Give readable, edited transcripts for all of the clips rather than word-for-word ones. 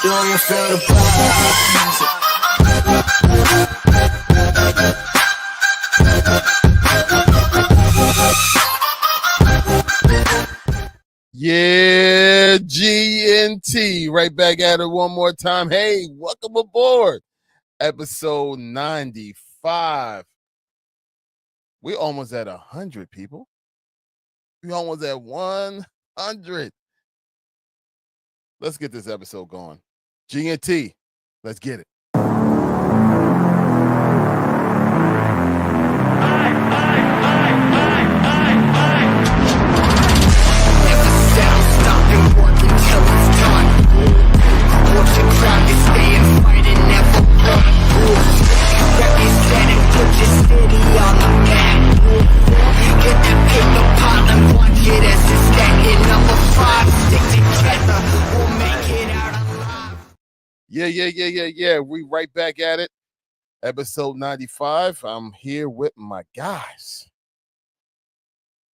Do you feel the vibes? Yeah, GNT, right back at it one more time. Hey, welcome aboard. Episode 95. We almost at 100, people. We almost at 100. Let's get this episode going. GNT, let's get it. Yeah. We right back at it. Episode 95. I'm here with my guys.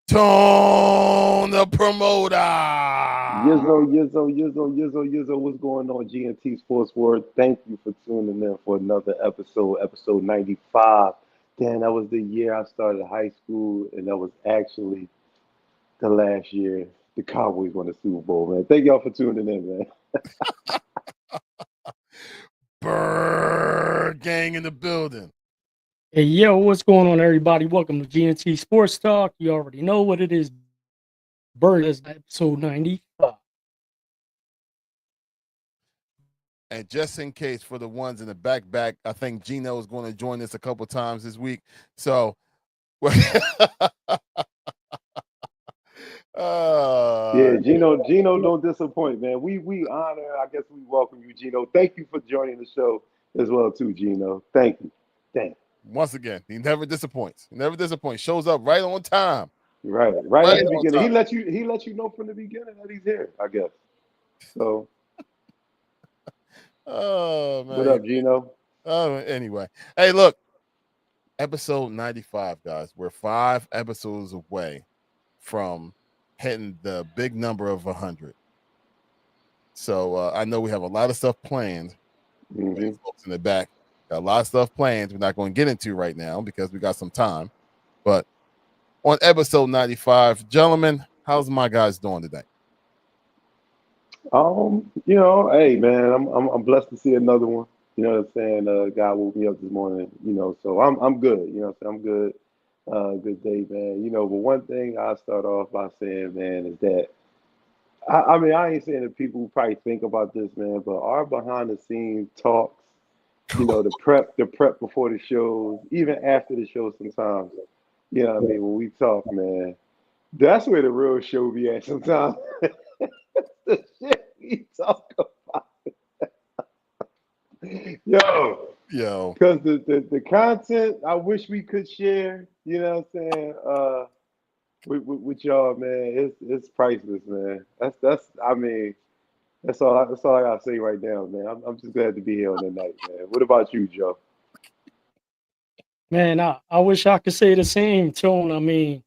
Tone the promoter. Yizzo. What's going on, GNT Sports World? Thank you for tuning in for another episode 95. Dan, that was the year I started high school, and that was actually the last year the Cowboys won the Super Bowl, man. Thank y'all for tuning in, man. Bird gang in the building. Hey, yo, what's going on, everybody? Welcome to GNT Sportstalk. You already know what it is. Bird is episode 95. And just in case for the ones in the back, I think Gino is going to join us a couple times this week. So, yeah, Gino don't disappoint, man. We honor, I guess we welcome you, Gino. Thank you for joining the show as well, too, Gino. Thank you. Thank you. Once again, he never disappoints. Shows up right on time. Right at the beginning. He let you know from the beginning that he's here, I guess. So oh man. What up, Gino? Oh, anyway. Hey, look. Episode 95, guys. We're 5 episodes away from hitting the big number of 100. So I know we have a lot of stuff planned. Folks in the back got a lot of stuff planned we're not going to get into right now because we got some time. But on episode 95, gentlemen, how's my guys doing today? Hey man, I'm blessed to see another one. You know what I'm saying? God woke me up this morning, so I'm good. You know what I'm saying? I'm good. Good day, man. But one thing I start off by saying, man, is that I mean, I ain't saying that people probably think about this, man, but our behind the scenes talks, the prep before the shows, even after the show sometimes, you know what I mean, when we talk, man, that's where the real show be at sometimes. The shit we talk about. Yo. Because the content I wish we could share, you know what I'm saying, with y'all, man, it's priceless, man. That's all I gotta say right now, man. I'm just glad to be here on the night, man. What about you, Joe? Man, I wish I could say the same, Tone. I mean,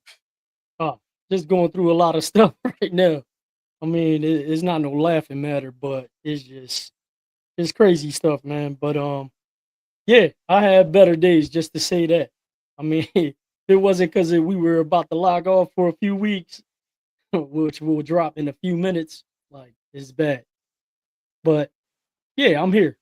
just going through a lot of stuff right now. I mean, it's not no laughing matter, but it's crazy stuff, man. But yeah, I had better days, just to say that. I mean, it wasn't because we were about to log off for a few weeks, which will drop in a few minutes. Like, it's bad. But yeah, I'm here.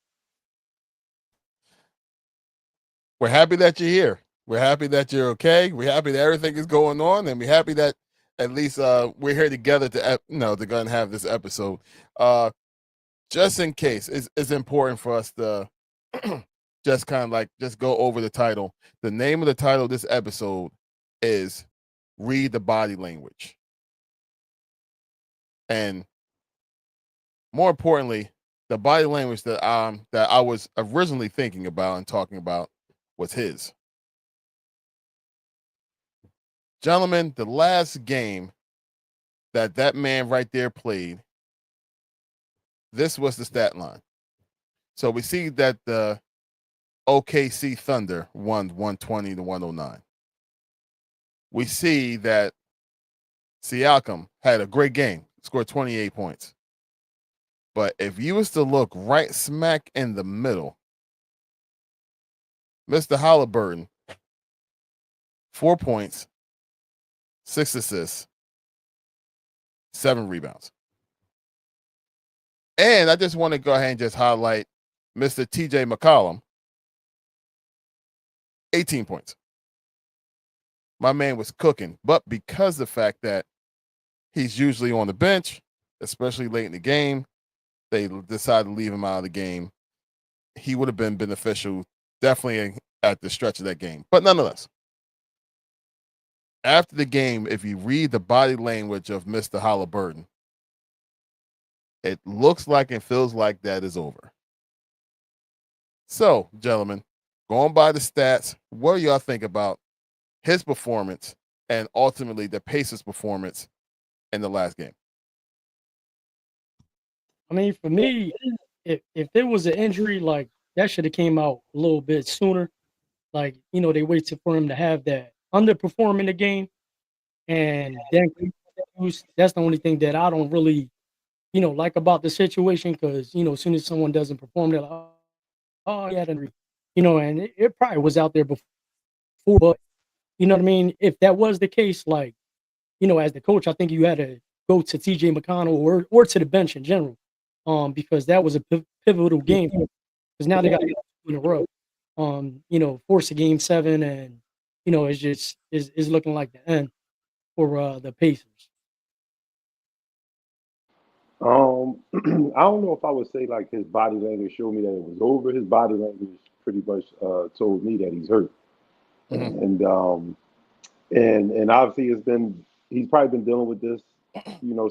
We're happy that you're here. We're happy that you're okay. We're happy that everything is going on, and we're happy that at least we're here together to go and have this episode. Just in case, it's important for us to just kind of just go over the title. The name of the title of this episode is Read the Body Language. And more importantly, the body language that I was originally thinking about and talking about was his. Gentlemen, the last game that man right there played, this was the stat line. So we see that the OKC Thunder won 120-109. We see that Siakam had a great game, scored 28 points. But if you was to look right smack in the middle, Mr. Haliburton, 4 points, 6 assists, 7 rebounds. And I just want to go ahead and just highlight Mr. TJ McCollum, 18 points. My man was cooking, but because of the fact that he's usually on the bench, especially late in the game, they decided to leave him out of the game. He would have been beneficial, definitely at the stretch of that game. But nonetheless, after the game, if you read the body language of Mr. Haliburton, it looks like and feels like that is over. So, gentlemen, going by the stats, what do y'all think about his performance and ultimately the Pacers' performance in the last game? I mean, for me, if there was an injury, like that should have came out a little bit sooner. Like, they waited for him to have that underperform in the game, and then that's the only thing that I don't really, like about the situation, because as soon as someone doesn't perform, they're like, oh, yeah, injury, and it probably was out there before, but you know what I mean. If that was the case, like, as the coach, I think you had to go to TJ McConnell or to the bench in general, because that was a pivotal game. Because now they got to get 2 in a row, force a game 7, and it's just is looking like the end for the Pacers. I don't know if I would say like his body language showed me that it was over. His body language pretty much told me that he's hurt, Mm-hmm. and obviously he's probably been dealing with this,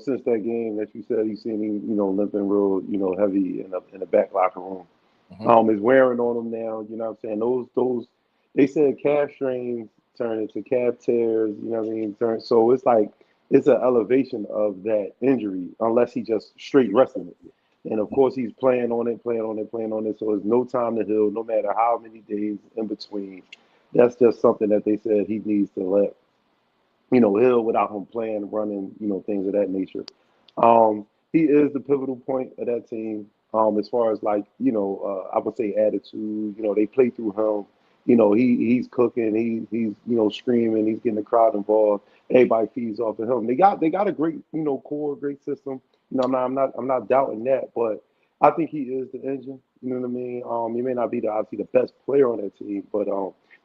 since that game that you said he's seen him, limping real, heavy in the back locker room. Mm-hmm. Is wearing on him now. You know what I'm saying? Those they said calf strains turn into calf tears. You know what I mean? So it's like it's an elevation of that injury unless he just straight resting it. And of course he's playing on it, playing on it, playing on it. So it's no time to heal, no matter how many days in between. That's just something that they said he needs to let Hill without him playing, running, things of that nature. He is the pivotal point of that team. As far as like, I would say attitude. They play through him. He's cooking. He's screaming. He's getting the crowd involved. Everybody feeds off of him. They got a great core, great system. I'm not doubting that, but I think he is the engine. You know what I mean? He may not be obviously the best player on that team, but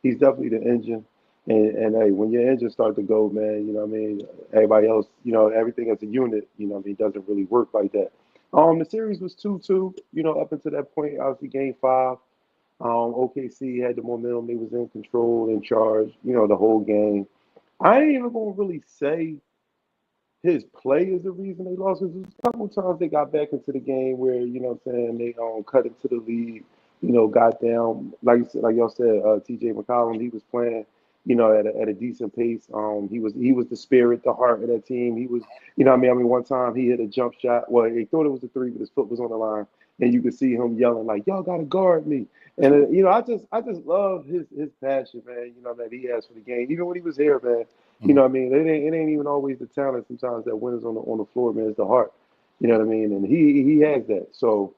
he's definitely the engine. And hey, when your engine start to go, man, what I mean, everybody else, everything as a unit, what I mean, doesn't really work like that. The series was 2-2, up until that point, obviously game 5. OKC had the momentum, they was in control, in charge, the whole game. I ain't even gonna really say his play is the reason they lost. 'Cause there's a couple of times they got back into the game where, what I'm saying, they cut into the lead, got down. Like you said, like y'all said, TJ McCollum, he was playing, at a decent pace. He was the spirit, the heart of that team. He was, I mean, one time he hit a jump shot. Well, he thought it was a three, but his foot was on the line. And you could see him yelling like, "Y'all gotta guard me!" And I just love his passion, man. That he has for the game. Even when he was here, man. Mm-hmm. I mean, it ain't even always the talent sometimes that wins on the floor, man. It's the heart. You know what I mean? And he has that. So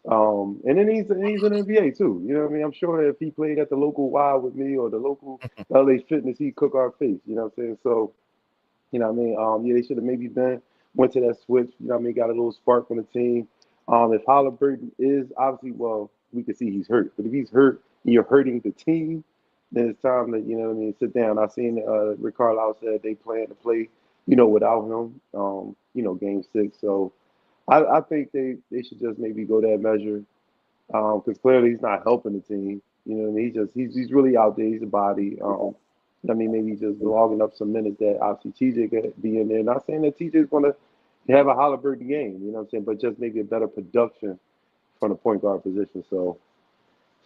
and then he's an NBA too. You know what I mean? I'm sure if he played at the local Y with me or the local LA Fitness, he'd cook our face. You know what I'm saying? So what I mean? Yeah, they should have maybe went to that switch. What I mean? Got a little spark on the team. If Halliburton is obviously, well, we can see he's hurt. But if he's hurt and you're hurting the team, then it's time to, what I mean, sit down. I seen Rick Carlisle said they plan to play, without him, game 6. So I think they should just maybe go that measure, because clearly he's not helping the team. You know what I mean? He's really out there. He's a body. I mean, maybe just logging up some minutes that obviously TJ could be in there. Not saying that TJ's going to have a Haliburton game, you know what I'm saying, but just maybe a better production from the point guard position. So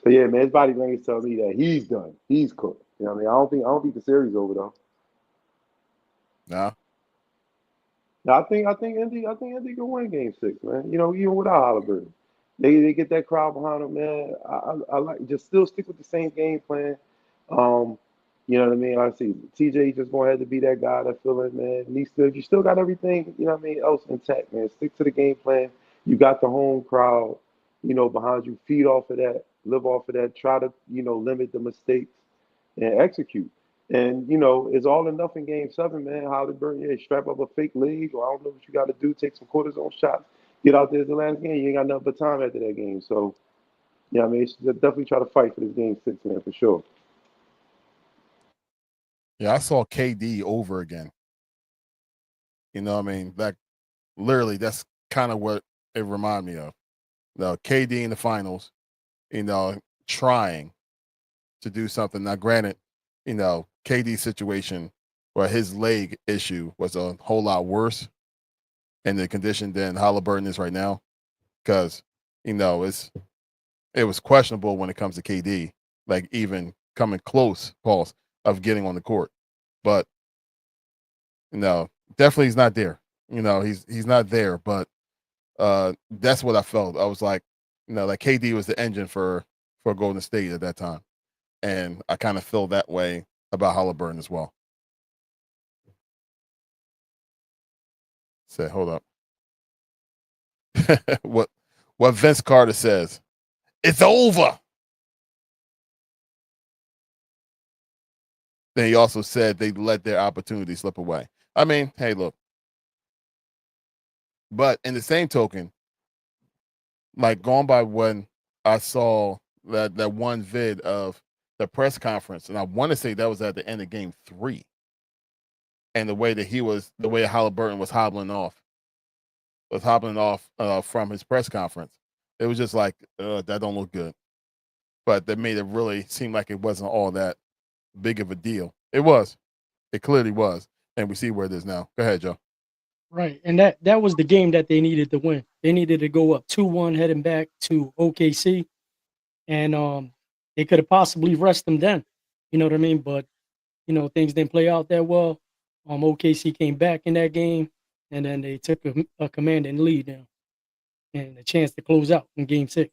yeah, man, his body language tells me that he's done. He's cooked. You know what I mean? I don't think the series over though. No. No, I think Indy can win game 6, man. Even without Haliburton. They get that crowd behind them, man. I like just still stick with the same game plan. Um, you know what I mean? I see TJ just gonna have to be that guy that fill in, man. You still got everything, else intact, man. Stick to the game plan. You got the home crowd, behind you. Feed off of that, live off of that. Try to, limit the mistakes and execute. And it's all or nothing game seven, man. Haliburton, yeah, strap up a fake leg, or I don't know what you got to do. Take some cortisone shots. Get out there as the last game. You ain't got nothing but time after that game. So, yeah, I mean, definitely try to fight for this game six, man, for sure. Yeah, I saw KD over again. You know what I mean? Like, literally, that's kind of what it reminded me of. KD in the finals, trying to do something. Now, granted, KD's situation where his leg issue was a whole lot worse in the condition than Haliburton is right now. Because, it was questionable when it comes to KD, like even coming close, Pauls, of getting on the court. But definitely he's not there. He's not there. But that's what I felt. I was like, like KD was the engine for Golden State at that time, and I kind of feel that way about Haliburton as well. Say, hold up. what Vince Carter says, it's over. Then he also said they let their opportunity slip away. I mean, hey, look. But in the same token, like going by when I saw that one vid of the press conference, and I want to say that was at the end of game 3. And the way Haliburton was hobbling off from his press conference. It was just like, that don't look good. But that made it really seem like it wasn't all that big of a deal. It was. It clearly was. And we see where it is now. Go ahead, Joe. Right. And that was the game that they needed to win. They needed to go up 2-1 heading back to OKC. And they could have possibly rested them then. You know what I mean? But, things didn't play out that well. OKC came back in that game, and then they took a commanding lead now and a chance to close out in game 6.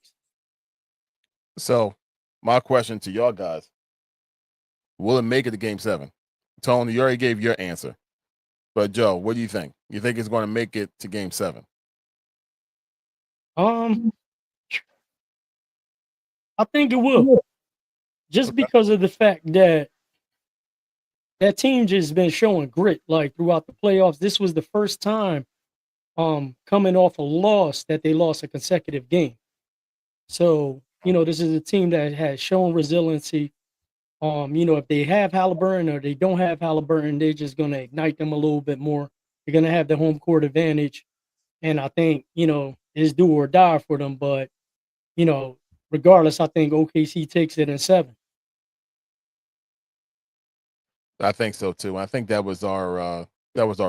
So my question to y'all guys, will it make it to game 7? Tony, you already gave your answer. But Joe, what do you think? You think it's going to make it to game 7? I think it will. Just because of the fact that team just been showing grit like throughout the playoffs. This was the first time coming off a loss that they lost a consecutive game. So, this is a team that has shown resiliency. If they have Haliburton or they don't have Haliburton, they're just going to ignite them a little bit more. They're going to have the home court advantage. And I think, it's do or die for them. But, regardless, I think OKC takes it in 7. I think so too. I think that was our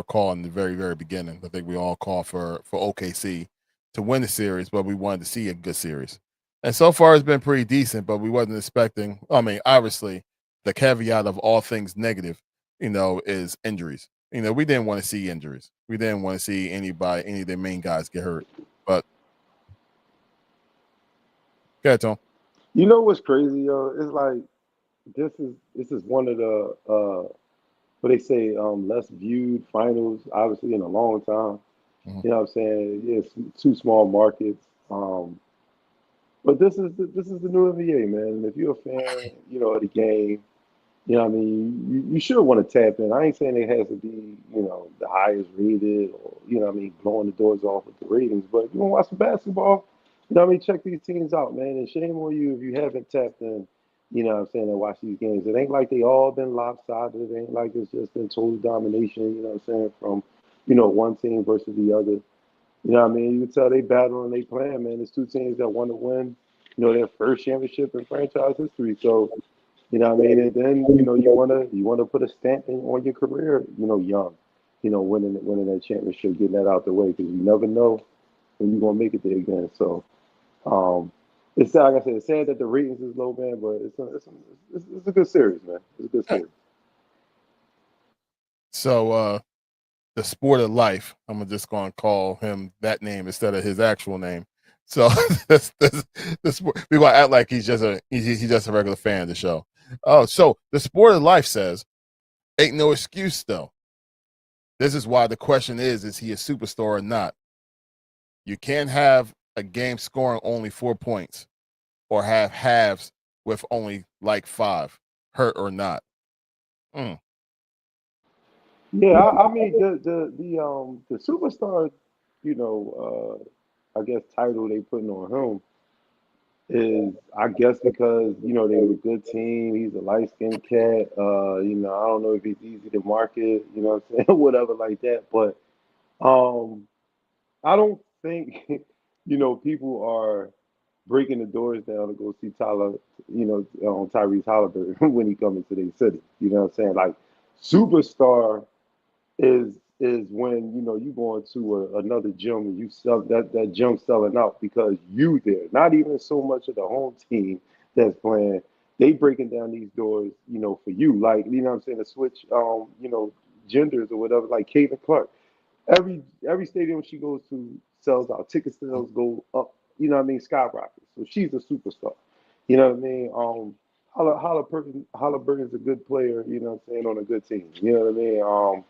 call in the very, very beginning. I think we all called for OKC to win the series, but we wanted to see a good series. And so far it's been pretty decent, but we wasn't expecting. I mean, obviously, the caveat of all things negative, is injuries. We didn't want to see injuries. We didn't want to see any of their main guys get hurt. But go ahead, Tom. You know what's crazy, yo? It's like this is one of the what they say less viewed finals, obviously in a long time. Mhm. You know what I'm saying? It's 2 small markets. But this is the new NBA, man. And if you're a fan, of the game, what I mean, you should want to tap in. I ain't saying it has to be, the highest rated or, what I mean, blowing the doors off with the ratings. But if you want to watch some basketball, what I mean, check these teams out, man. And shame on you if you haven't tapped in, what I'm saying, and watch these games. It ain't like they all been lopsided. It ain't like it's just been total domination, what I'm saying, from, one team versus the other. What I mean? You can tell they battling, they playing, man. There's 2 teams that want to win, their first championship in franchise history. So, what I mean? And then, you wanna put a stamp on your career, young, winning that championship, getting that out the way, because you never know when you're gonna make it there again. So, it's sad, like I said, it's sad that the ratings is low, man, but it's a good series, man. It's a good series. So the sport of life, I'm just going to call him that name instead of his actual name. So this sport, we're going to act like he's just a regular fan of the show. Oh, so the sport of life says, ain't no excuse though. This is why the question is he a superstar or not? You can't have a game scoring only 4 points or have halves with only like 5, hurt or not. Mm. Yeah, I mean the superstar, I guess title they putting on him is I guess because they're a good team. He's a light skinned cat. I don't know if he's easy to market. You know what I'm saying, whatever like that. But um, I don't think people are breaking the doors down to go see Tyrese Haliburton when he comes into their city. You know what I'm saying? Like superstar is when you go into another gym and you sell that gym selling out because you there. Not even so much of the home team that's playing. They breaking down these doors, for you. Like what I'm saying, to switch genders or whatever. Like Caitlin Clark. Every stadium she goes to sells out. Ticket sales go up. You know what I mean? Skyrocket. So she's a superstar. You know what I mean? Halliburton's a good player. You know what I'm saying, on a good team. You know what I mean?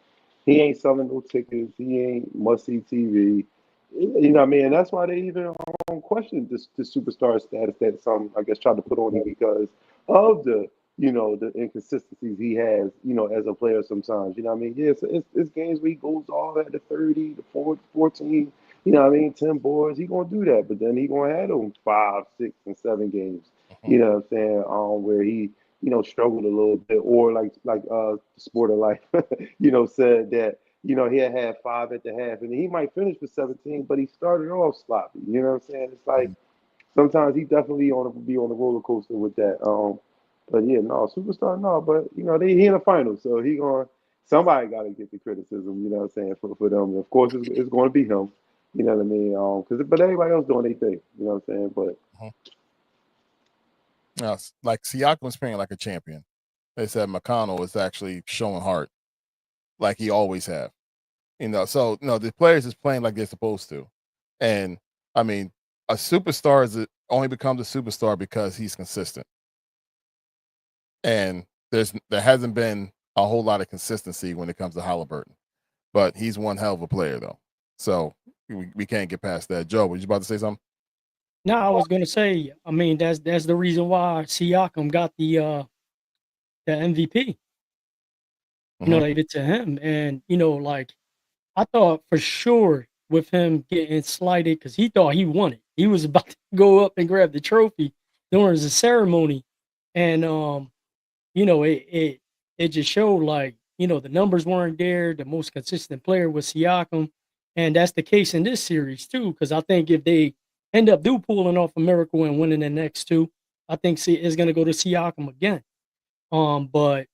He ain't selling no tickets. He ain't must see TV. You know what I mean? And that's why they even questioned the superstar status that some I guess tried to put on him because of the inconsistencies he has, as a player sometimes. You know what I mean? Yeah, it's games where he goes all at the 30, the 40, 14, 10 boards. He gonna do that, but then he gonna have them 5, 6, and 7 games. You know what I'm saying? Where he, struggled a little bit, or like the sport of life, said that, he had 5 at the half, and he might finish with 17, but he started off sloppy. You know what I'm saying? It's like sometimes he definitely be on the roller coaster with that. But yeah, no, superstar, no. But he in the finals, so somebody got to get the criticism. You know what I'm saying, for them. And of course, it's going to be him. You know what I mean? But everybody else doing their thing. You know what I'm saying? But Like Siakam's playing like a champion. They said McConnell is actually showing heart, like he always have. So the players is playing like they're supposed to, and I mean, a superstar only becomes a superstar because he's consistent. And there hasn't been a whole lot of consistency when it comes to Haliburton, but he's one hell of a player though. So we can't get past that. Joe, were you about to say something? No, I was gonna say, I mean, that's the reason why Siakam got the MVP. Mm-hmm. They gave it to him, and like I thought for sure with him getting slighted because he thought he won it. He was about to go up and grab the trophy during the ceremony, and it just showed like the numbers weren't there. The most consistent player was Siakam, and that's the case in this series too. Because I think if they end up pulling off a miracle and winning the next two, I think it's going to go to Siakam again. But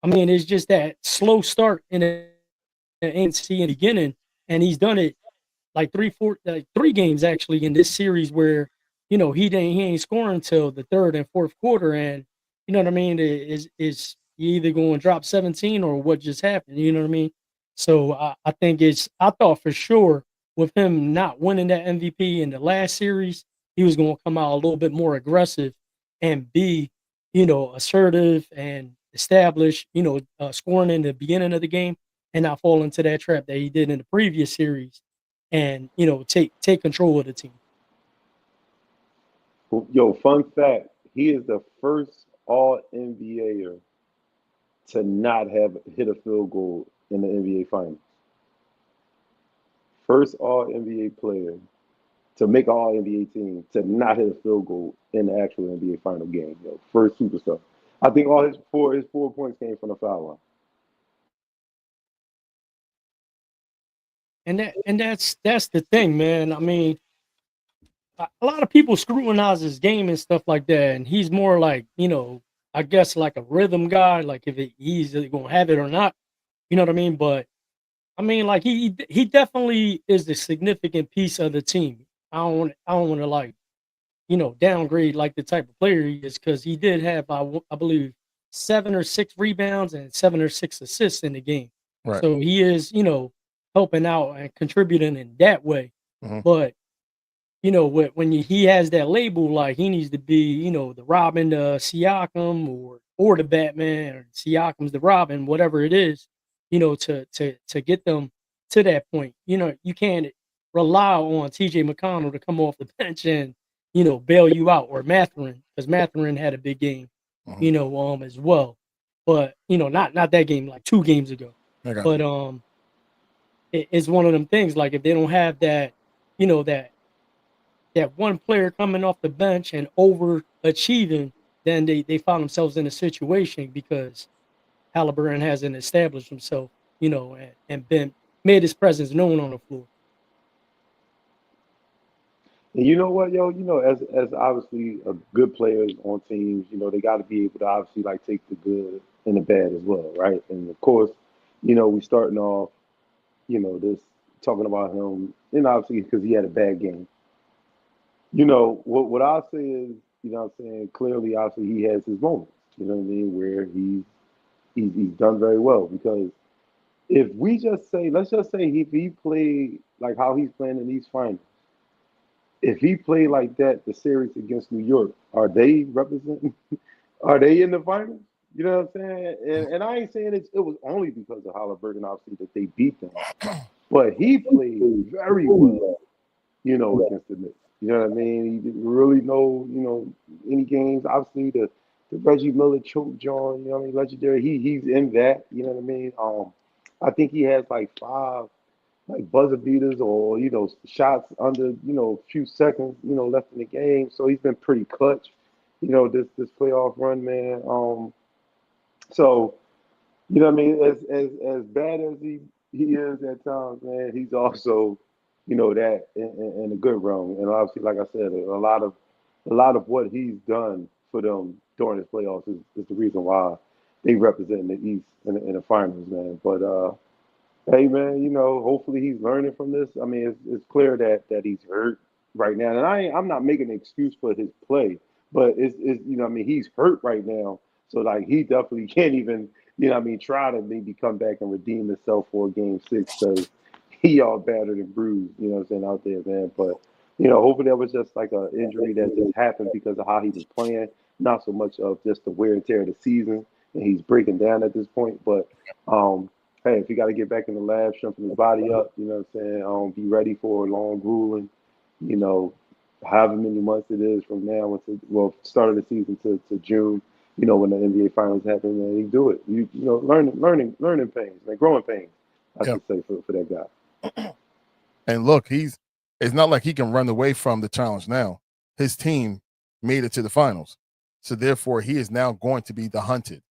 I mean, it's just that slow start in the ANC in the beginning, and he's done it like 3 games actually in this series where he ain't scoring until the third and fourth quarter, and you know what I mean. Is you either going to drop 17 or what just happened? You know what I mean. So I think I thought for sure with him not winning that MVP in the last series, he was going to come out a little bit more aggressive and be assertive and establish scoring in the beginning of the game and not fall into that trap that he did in the previous series and take control of the team. yo, fun fact: he is the first All NBA to not have hit a field goal in the NBA Finals. First All NBA player to make an All NBA team to not hit a field goal in the actual NBA final game. Yo, first superstar. I think all his 4 points came from the foul line. And that's the thing, man. I mean, a lot of people scrutinize his game and stuff like that, and he's more like I guess like a rhythm guy, like if he's gonna have it or not. You know what I mean? But I mean, like he definitely is the significant piece of the team. I don't want to like downgrade like the type of player he is because he did have I believe 7 or 6 rebounds and 7 or 6 assists in the game. Right. So he is helping out and contributing in that way. Mm-hmm. But when he has that label, like he needs to be the Robin, the Siakam, or the Batman, or Siakam's the Robin, whatever it is, to get them to that point. You can't rely on TJ McConnell to come off the bench and, bail you out, or Matherin, because Matherin had a big game, as well. But, not that game, like 2 games ago. I got But it's one of them things, like if they don't have that, that one player coming off the bench and overachieving, then they found themselves in a situation because Haliburton hasn't established himself, and made his presence known on the floor. And you know what, yo, as obviously good players on teams, they got to be able to obviously like take the good and the bad as well, right? And of course, we starting off, this talking about him, and obviously because he had a bad game. What I'll say is, what I'm saying, clearly, obviously, he has his moments. You know what I mean, where he's done very well. Because if we just say, let's just say, if he played like how he's playing in these finals, if he played like that, the series against New York, are they representing? Are they in the finals? You know what I'm saying? And I ain't saying it was only because of Haliburton, obviously, that they beat them, but he played very well, against the Knicks. You know what I mean? He didn't really know, any games. Obviously, the Reggie Miller choke John, legendary. He's in that. You know what I mean? I think he has like 5 like buzzer beaters or shots under a few seconds left in the game. So he's been pretty clutch. This playoff run, man. So what I mean, as bad as he is at times, man, he's also that in a good realm. And obviously, like I said, a lot of what he's done for them during his playoffs is the reason why they represent the East in the finals, man. But hey, man, hopefully he's learning from this. I mean, it's clear that he's hurt right now, and I'm not making an excuse for his play, but it's I mean, he's hurt right now, so like he definitely can't even I mean, try to maybe come back and redeem himself for Game 6 because he all battered and bruised, what I'm saying, out there, man. But hopefully that was just like an injury that just happened because of how he was playing, not so much of just the wear and tear of the season, and he's breaking down at this point, but. Hey, if you got to get back in the lab, strengthen his body up, what I'm saying? Be ready for a long, grueling, you know, however many months it is from now until, well, start of the season to June, when the NBA finals happen, man, you do it. Learning pains, like growing pains, I Yeah. should say, for that guy. And look, it's not like he can run away from the challenge now. His team made it to the finals. So therefore, he is now going to be the hunted.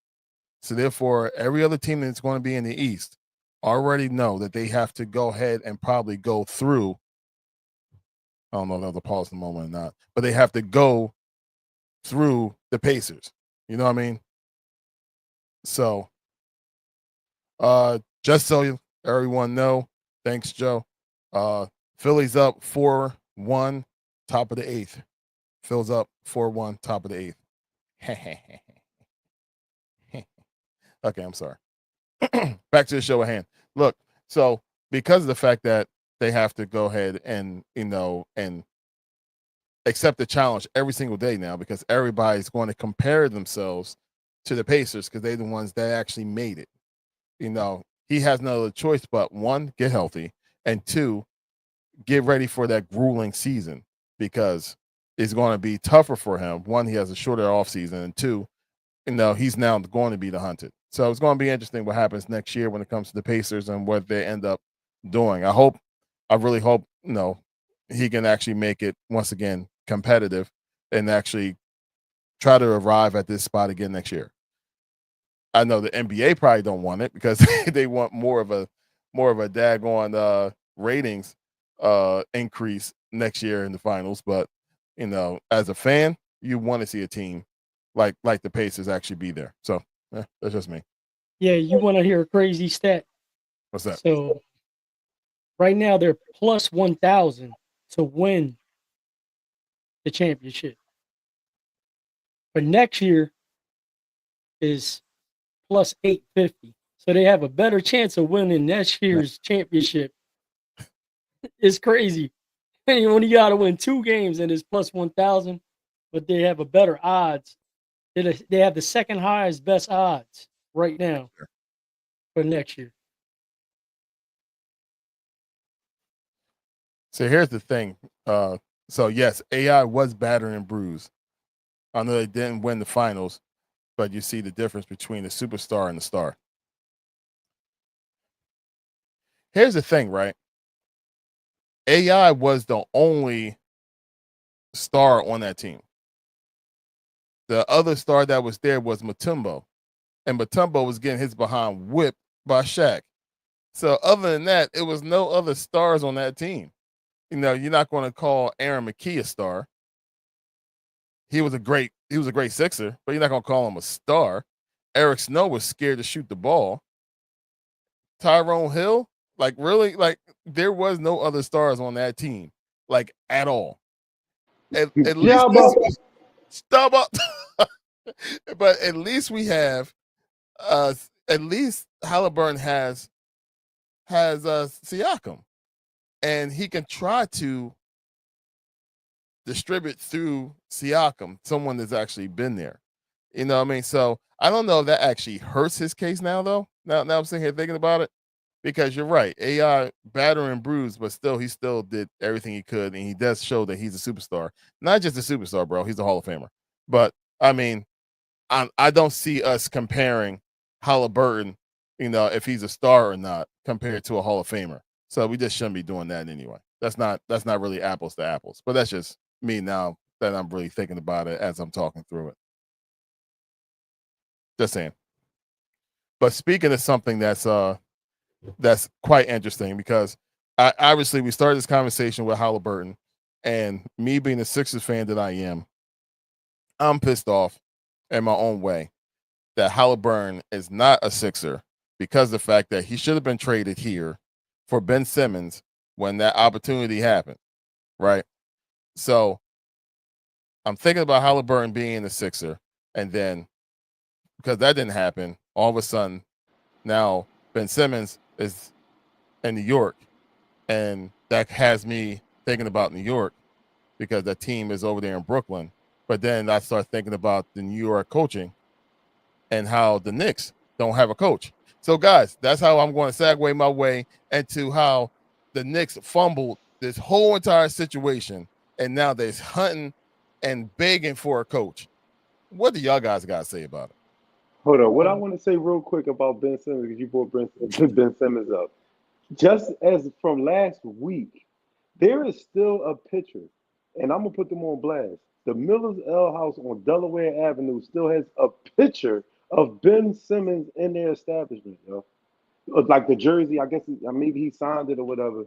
So therefore, every other team that's going to be in the East already know that they have to go ahead and probably go through. I don't know if that was a pause in the moment or not, but they have to go through the Pacers. You know what I mean? So, just so everyone know, thanks, Joe. Philly's up 4-1, top of the 8th. Phil's up 4-1, top of the 8th. Okay, I'm sorry. Back to the show at hand. Look, so because of the fact that they have to go ahead and and accept the challenge every single day now, because everybody's going to compare themselves to the Pacers because they're the ones that actually made it. He has no other choice but 1, get healthy, and 2, get ready for that grueling season because it's going to be tougher for him. 1, he has a shorter offseason, and 2, he's now going to be the hunted. So it's going to be interesting what happens next year when it comes to the Pacers and what they end up doing. I really hope, he can actually make it once again competitive and actually try to arrive at this spot again next year. I know the NBA probably don't want it because they want more of a daggone ratings increase next year in the finals. But as a fan, you want to see a team like the Pacers actually be there. So that's just me. Yeah, you want to hear a crazy stat? What's that? So right now they're plus 1,000 to win the championship. For next year is plus 850. So they have a better chance of winning next year's championship. It's crazy. You only got to win 2 games and it's plus 1,000, but they have a better odds. They have the second highest best odds right now for next year. So here's the thing. So yes, AI was battered and bruised. I know they didn't win the finals, but you see the difference between the superstar and the star. Here's the thing, right? AI was the only star on that team. The other star that was there was Mutombo, and Mutombo was getting his behind whipped by Shaq. So other than that, it was no other stars on that team. You know, you're not going to call Aaron McKee a star. He was a great Sixer, but you're not going to call him a star. Eric Snow was scared to shoot the ball. Tyrone Hill, like really, like there was no other stars on that team, like at all. At least stop up. But at least we have at least Haliburton has Siakam, and he can try to distribute through Siakam, someone that's actually been there. You know what I mean? So I don't know if that actually hurts his case now, though. Now I'm sitting here thinking about it, because you're right. AI batter and bruised, but still, he still did everything he could, and he does show that he's a superstar. Not just a superstar, bro. He's a Hall of Famer. But I mean, I don't see us comparing Haliburton, you know, if he's a star or not, compared to a Hall of Famer. So we just shouldn't be doing that anyway. That's not really apples to apples. But that's just me now that I'm really thinking about it as I'm talking through it. Just saying. But speaking of something that's quite interesting, because obviously we started this conversation with Haliburton, and me being the Sixers fan that I am, I'm pissed off in my own way that Haliburton is not a Sixer, because of the fact that he should have been traded here for Ben Simmons when that opportunity happened, right? So I'm thinking about Haliburton being a Sixer, and then because that didn't happen, all of a sudden now Ben Simmons is in New York, and that has me thinking about New York because that team is over there in Brooklyn. But then I start thinking about the New York coaching and how the Knicks don't have a coach. So, guys, that's how I'm going to segue my way into how the Knicks fumbled this whole entire situation, and now they're hunting and begging for a coach. What do y'all guys got to say about it? Hold on. What I want to say real quick about Ben Simmons, because you brought Ben Simmons up. Just as from last week, there is still a picture, and I'm gonna put them on blast. The Miller's Ale House on Delaware Avenue still has a picture of Ben Simmons in their establishment, yo. Like the jersey, I guess maybe he signed it or whatever.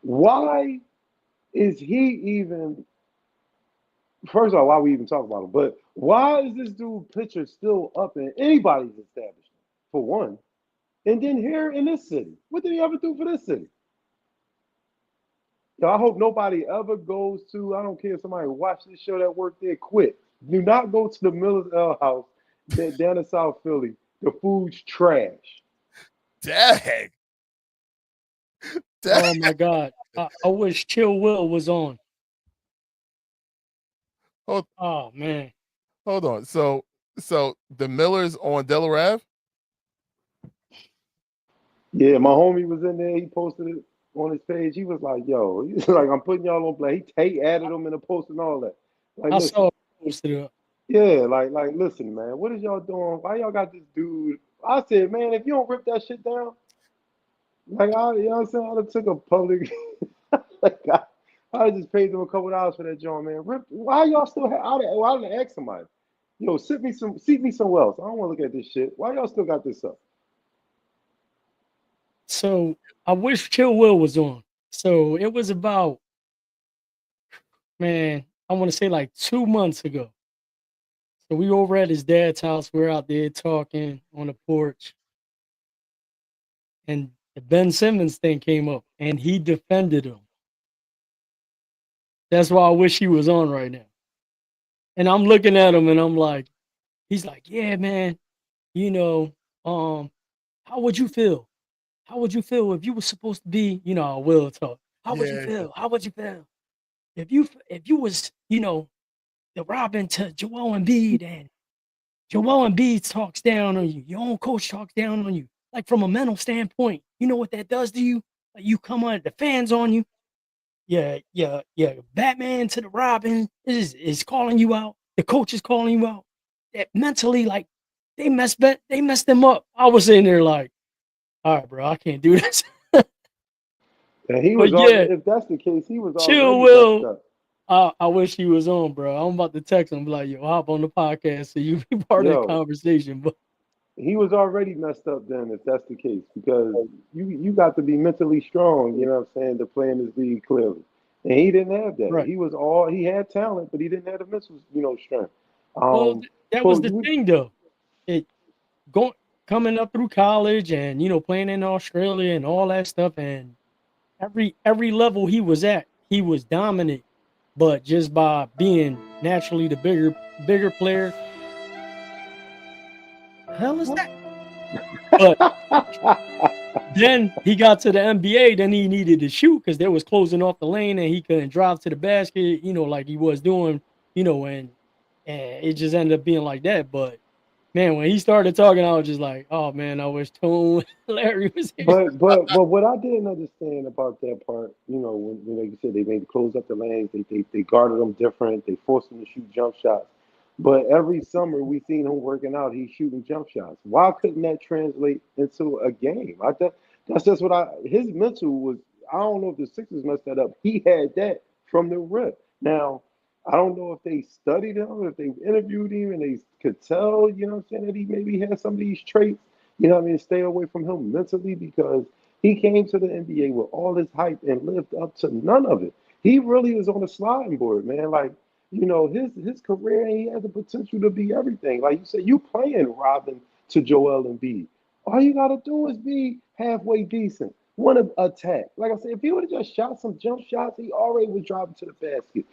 Why is he even? First of all, why we even talk about him? But why is this dude picture still up in anybody's establishment? For one, and then here in this city, what did he ever do for this city? Yo, I hope nobody ever goes to. I don't care if somebody watch this show that worked there. Quit. Do not go to the Miller's Ale House down in South Philly. The food's trash. Dang. Oh my God. I wish Chill Will was on. Oh man. Hold on. So the Millers on Delaware Ave? Yeah, my homie was in there. He posted it on his page. He was like, "Yo," he's like, "I'm putting y'all on play." He added them in the post and all that. Like, I listen, saw it posted up. yeah, like, listen, man. What is y'all doing? Why y'all got this dude? I said, man, if you don't rip that shit down, like, you know what I'm saying? I done took a public, like, I just paid them a couple dollars for that joint, man. Why y'all still have? I didn't ask somebody. Yo, seat me somewhere else. I don't want to look at this shit. Why y'all still got this up? So I wish Chill Will was on. So it was about, man, I want to say like 2 months ago. So we over at his dad's house. We're out there talking on the porch. And the Ben Simmons thing came up and he defended him. That's why I wish he was on right now. And I'm looking at him and I'm like, he's like, yeah, man, you know, how would you feel? How would you feel if you were supposed to be, you know, I will talk. How would you feel? How would you feel if you was, you know, the Robin to Joel Embiid, and Joel Embiid talks down on you, your own coach talks down on you, like from a mental standpoint, you know what that does to you? You come on, the fans on you. Yeah, Batman to the Robin is calling you out. The coach is calling you out. That mentally, like they messed them up. I was in there like, all right, bro, I can't do this. And he was But yeah, already, if that's the case, he was chill, already messed Will. up. I wish he was on, bro. I'm about to text him, be like, yo, hop on the podcast so you be part of the Yo, conversation. But he was already messed up then, if that's the case, because you got to be mentally strong, you know what I'm saying, to play in this league clearly. And he didn't have that. right. He had talent, but he didn't have the mental, strength. Well, Um, that was for the you, thing though. It going coming up through college and playing in Australia and all that stuff, and every level he was at, he was dominant. But just by being naturally the bigger player, hell is that? But then he got to the NBA, then he needed to shoot because they was closing off the lane and he couldn't drive to the basket, like he was doing, and it just ended up being like that. But man, when he started talking, I was just like, oh man, I wish Tone Larry was here. but what I didn't understand about that part, when like you said, they made close up the lanes, they guarded them different, they forced them to shoot jump shots. But every summer we seen him working out, he's shooting jump shots. Why couldn't that translate into a game? That's just what his mental was. I don't know if the Sixers messed that up. He had that from the rip. Now, I don't know if they studied him, if they interviewed him and they could tell, what I'm saying, that he maybe had some of these traits, what I mean, stay away from him mentally because he came to the NBA with all this hype and lived up to none of it. He really is on a sliding board, man. Like, his career, he has the potential to be everything. Like you said, you playing Robin to Joel Embiid. All you gotta do is be halfway decent. Want to attack. Like I said, if he would have just shot some jump shots, he already was driving to the basket.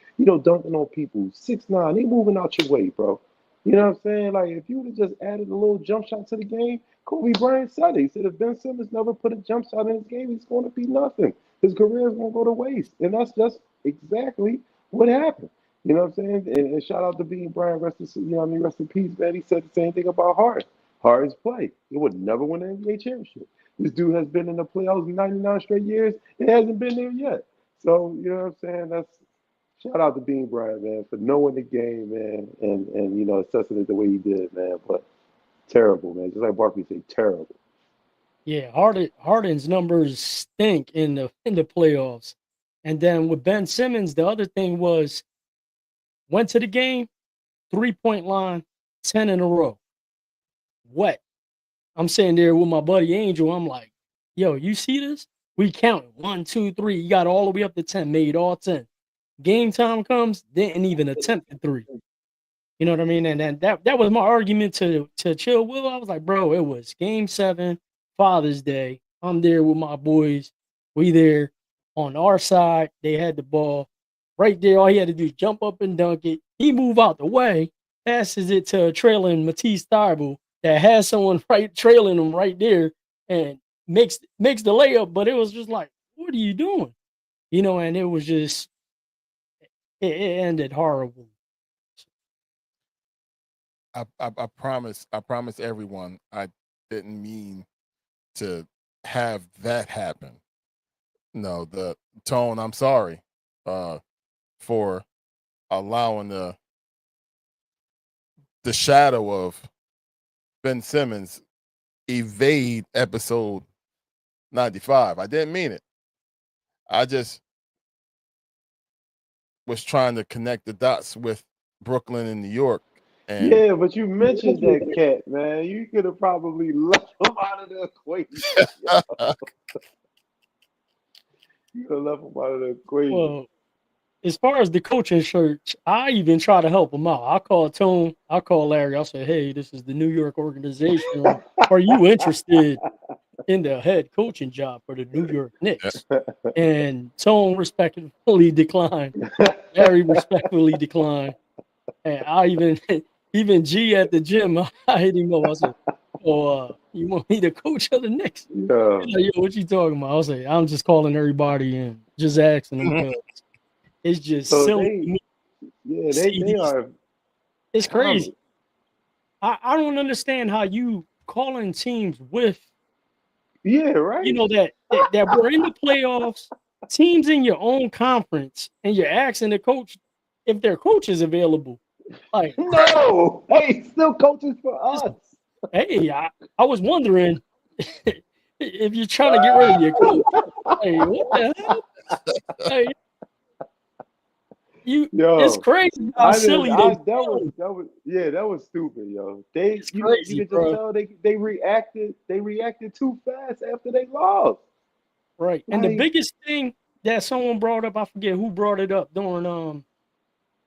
Dunking on people. 6'9", he moving out your way, bro. You know what I'm saying? Like if you would have just added a little jump shot to the game, Kobe Bryant said it. He said if Ben Simmons never put a jump shot in his game, he's going to be nothing. His career is going to go to waste, and that's just exactly what happened. You know what I'm saying? And shout out to Bean Bryant, rest in peace, man. He said the same thing about Hart. Harden's play. He would never win an NBA championship. This dude has been in the playoffs 99 straight years. It hasn't been there yet. So, you know what I'm saying? That's shout out to Bean Bryant, man, for knowing the game, man, and assessing it the way he did, man. But terrible, man. Just like Barkley said, terrible. Yeah, Harden's numbers stink in the playoffs. And then with Ben Simmons, the other thing was went to the game, 3-point line, 10 in a row. Wet. I'm sitting there with my buddy Angel. I'm like, yo, you see this? We counted 1, 2, 3. You got all the way up to 10, made all 10. Game time comes, didn't even attempt the three. You know what I mean? And then that was my argument to Chill Will. I was like, bro, it was game 7, Father's Day. I'm there with my boys. We there on our side. They had the ball right there. All he had to do is jump up and dunk it. He moved out the way, passes it to a trailing Matisse Thybulle that has someone right trailing him right there and makes the layup. But it was just like, what are you doing? And it was just it ended horrible. I promise everyone I didn't mean to have that happen. No, the Tone, I'm sorry for allowing the shadow of Ben Simmons evade episode 95. I didn't mean it. I just was trying to connect the dots with Brooklyn and New York. And Yeah, but you mentioned that cat, man. You could have probably left him out of the equation. You could have left him out of the equation. Well, as far as the coaching search, I even try to help him out. I call Tone, I call Larry. I say, hey, this is the New York organization. Are you interested in the head coaching job for the New York Knicks? And Tone respectfully declined. Larry respectfully declined. And I even G at the gym, I hit him up. I said, "Oh, you want me to coach of the Knicks?" Yeah. He's like, yo, what you talking about? I was like, I'm just calling everybody and just asking them because it's just So silly to me yeah, to see they these. are It's common. crazy. I don't understand how you calling teams with Yeah, right. You know that we're in the playoffs, teams in your own conference, and you're asking the coach if their coach is available. Like, No, hey, still coaches for just, us. hey, I was wondering if you're trying to get rid of your coach. Hey, what the hell? Hey, it's Yo, crazy how I didn't. silly they I sound. that was yeah, that was stupid, yo. They, It's you crazy, could just bro. tell they reacted. They reacted too fast after they lost. Right. And the Like, biggest thing that someone brought up, I forget who brought it up during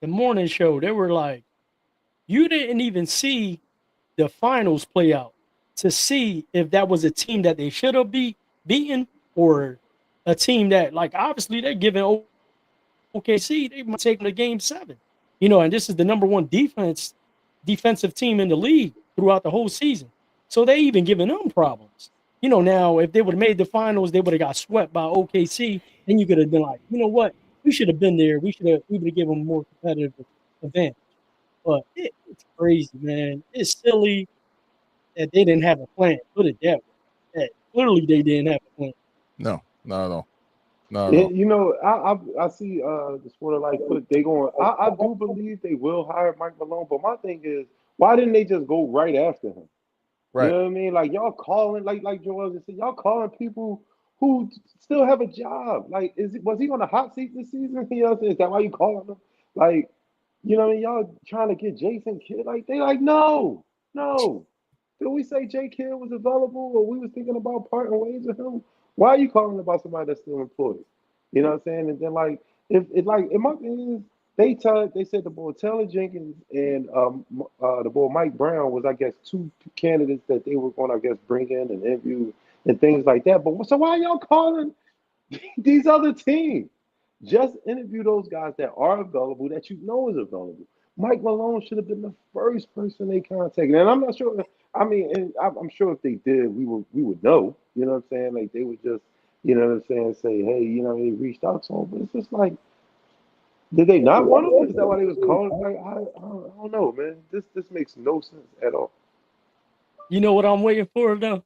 the morning show. They were like, you didn't even see the finals play out to see if that was a team that they should have beaten or a team that, like, obviously they're giving OKC, they might take them to game 7. And this is the number one defensive team in the league throughout the whole season. So they even giving them problems. Now if they would have made the finals, they would have got swept by OKC. Then you could have been like, you know what? We should have been there. We would have given them more competitive advantage. But it's crazy, man. It's silly that they didn't have a plan. Put it that way. That clearly they didn't have a plan. No, not at all. Not at yeah, all. I see the sport of like put they going. I do believe they will hire Mike Malone, but my thing is, why didn't they just go right after him? You Right. know what I mean? Like y'all calling, like Joel just said, y'all calling people who still have a job. Like, was he on a hot seat this season? You know what I'm saying? Is that why you calling him? Like, you know what I mean? Y'all trying to get Jason Kidd? Like, they like, no, no. Did we say J Kidd was available or we was thinking about parting ways with him? Why are you calling about somebody that's still employed? You know what I'm saying? And then like, if my thing is, they said the boy Taylor Jenkins and the boy Mike Brown was, I guess, two candidates that they were going to, I guess, bring in and interview and things like that. But so why y'all calling these other teams? Just interview those guys that are available, that you know is available. Mike Malone should have been the first person they contacted, and I'm not sure. I mean, and I'm sure if they did, we would know. You know what I'm saying? Like they would just, you know what I'm saying, say, hey, they reached out to him, but it's just like, did they not want him? Is that why they was calling? Like I don't know, man. This makes no sense at all. You know what I'm waiting for though?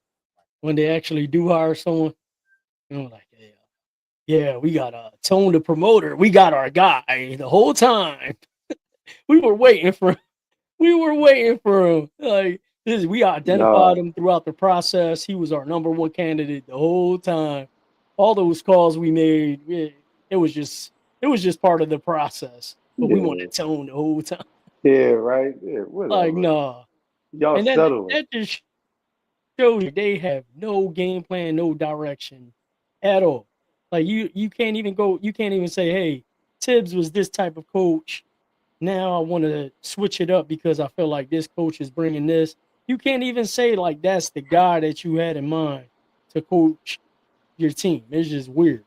When they actually do hire someone, like, yeah, we got Tone the promoter. We got our guy the whole time. We were waiting for we were waiting for him. Like this, we identified Nah, him throughout the process. He was our number one candidate the whole time. All those calls we made, it was just part of the process. But we yeah, wanted Tone the whole time. yeah, right, yeah, Like, whatever. nah. Y'all And then settling. that just shows you they have no game plan, no direction at all. Like you can't even say, hey, Tibbs was this type of coach. Now I want to switch it up because I feel like this coach is bringing this. You can't even say like that's the guy that you had in mind to coach your team. It's just weird.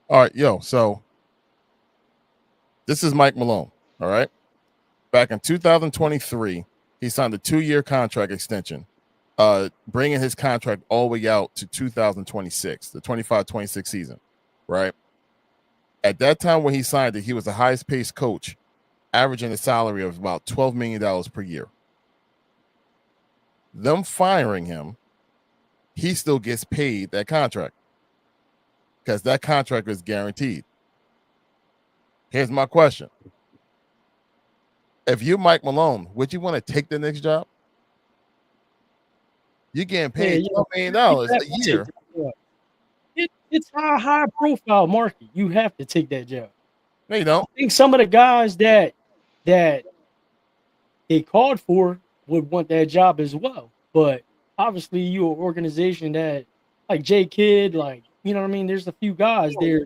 All right, yo. So this is Mike Malone. All right. Back in 2023, he signed a 2-year contract extension, bringing his contract all the way out to 2026, the 25-26 season. Right. At that time when he signed it, he was the highest paid coach, averaging a salary of about $12 million per year. Them firing him, he still gets paid that contract because that contract is guaranteed. Here's my question. If you're Mike Malone, would you want to take the next job? You're getting Yeah, paid $12 million you a have to take year. that job. It's high profile market. You have to take that job. No, you I don't. think some of the guys that they called for would want that job as well. But obviously, you're an organization that, like J Kidd, like you know what I mean. There's a few guys there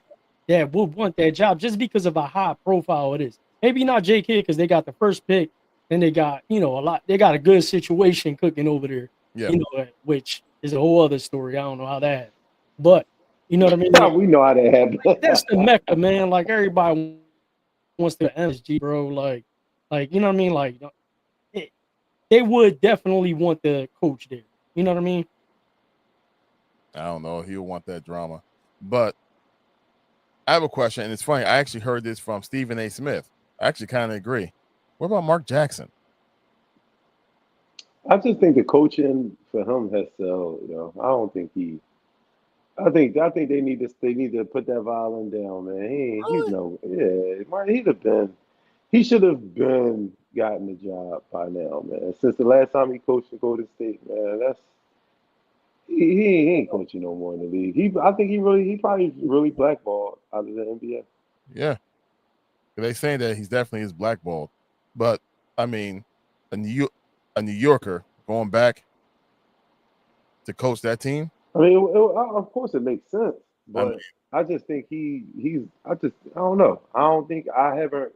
that would want that job just because of how high profile it is. Maybe not J Kidd because they got the first pick, and they got a lot. They got a good situation cooking over there. Yeah. Which is a whole other story. I don't know how that happened, but you know what I mean. Like, We know how that that's the happened. mecca, man. Like everybody wants to MSG, bro. Like you know what I mean. Like it, they would definitely want the coach there. You know what I mean? I don't know. He'll want that drama. But I have a question, and it's funny. I actually heard this from Stephen A. Smith. I actually kind of agree. What about Mark Jackson? I just think the coaching for him has to, I don't think he. I think they need to put that violin down, man. He's Really? no, yeah, he'd have been. He should have been gotten the job by now, man. Since the last time he coached the Golden State, man, he ain't coaching no more in the league. I think he probably really blackballed out of the NBA. Yeah. They saying that he's definitely is blackballed, but I mean, a New Yorker going back to coach that team. I mean, of course it makes sense, I mean, but I just think I don't know. I don't think I haven't.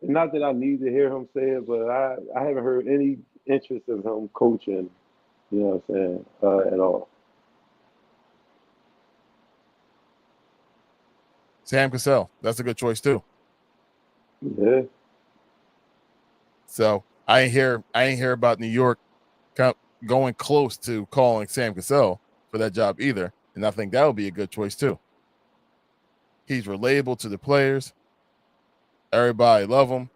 Not that I need to hear him say it, but I haven't heard any interest of him coaching. You know what I'm saying? At all. Sam Cassell, that's a good choice too. Yeah. So I ain't hear about New York going close to calling Sam Cassell for that job either, and I think that would be a good choice too. He's relatable to the players. Everybody love him.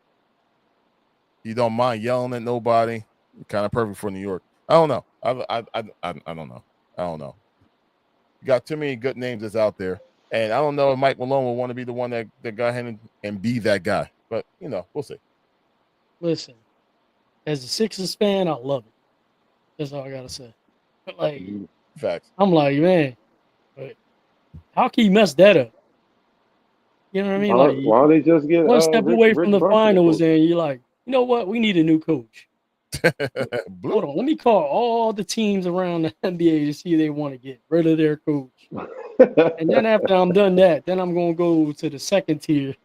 He don't mind yelling at nobody. Kind of perfect for New York. I don't know. I don't know. I don't know. You got too many good names that's out there, and I don't know if Mike Malone will want to be the one that go ahead and be that guy. But we'll see. Listen, as a Sixers fan, I love it. That's all I gotta say. Like, Facts. I'm like, man, but how can you mess that up? You know what I mean? Like, Why don't they just get one step away from Rich the Brunson to finals, coach? and you're like, you know what? We need a new coach. Hold on, let me call all the teams around the NBA to see if they want to get rid of their coach. And then after I'm done that, then I'm gonna go to the second tier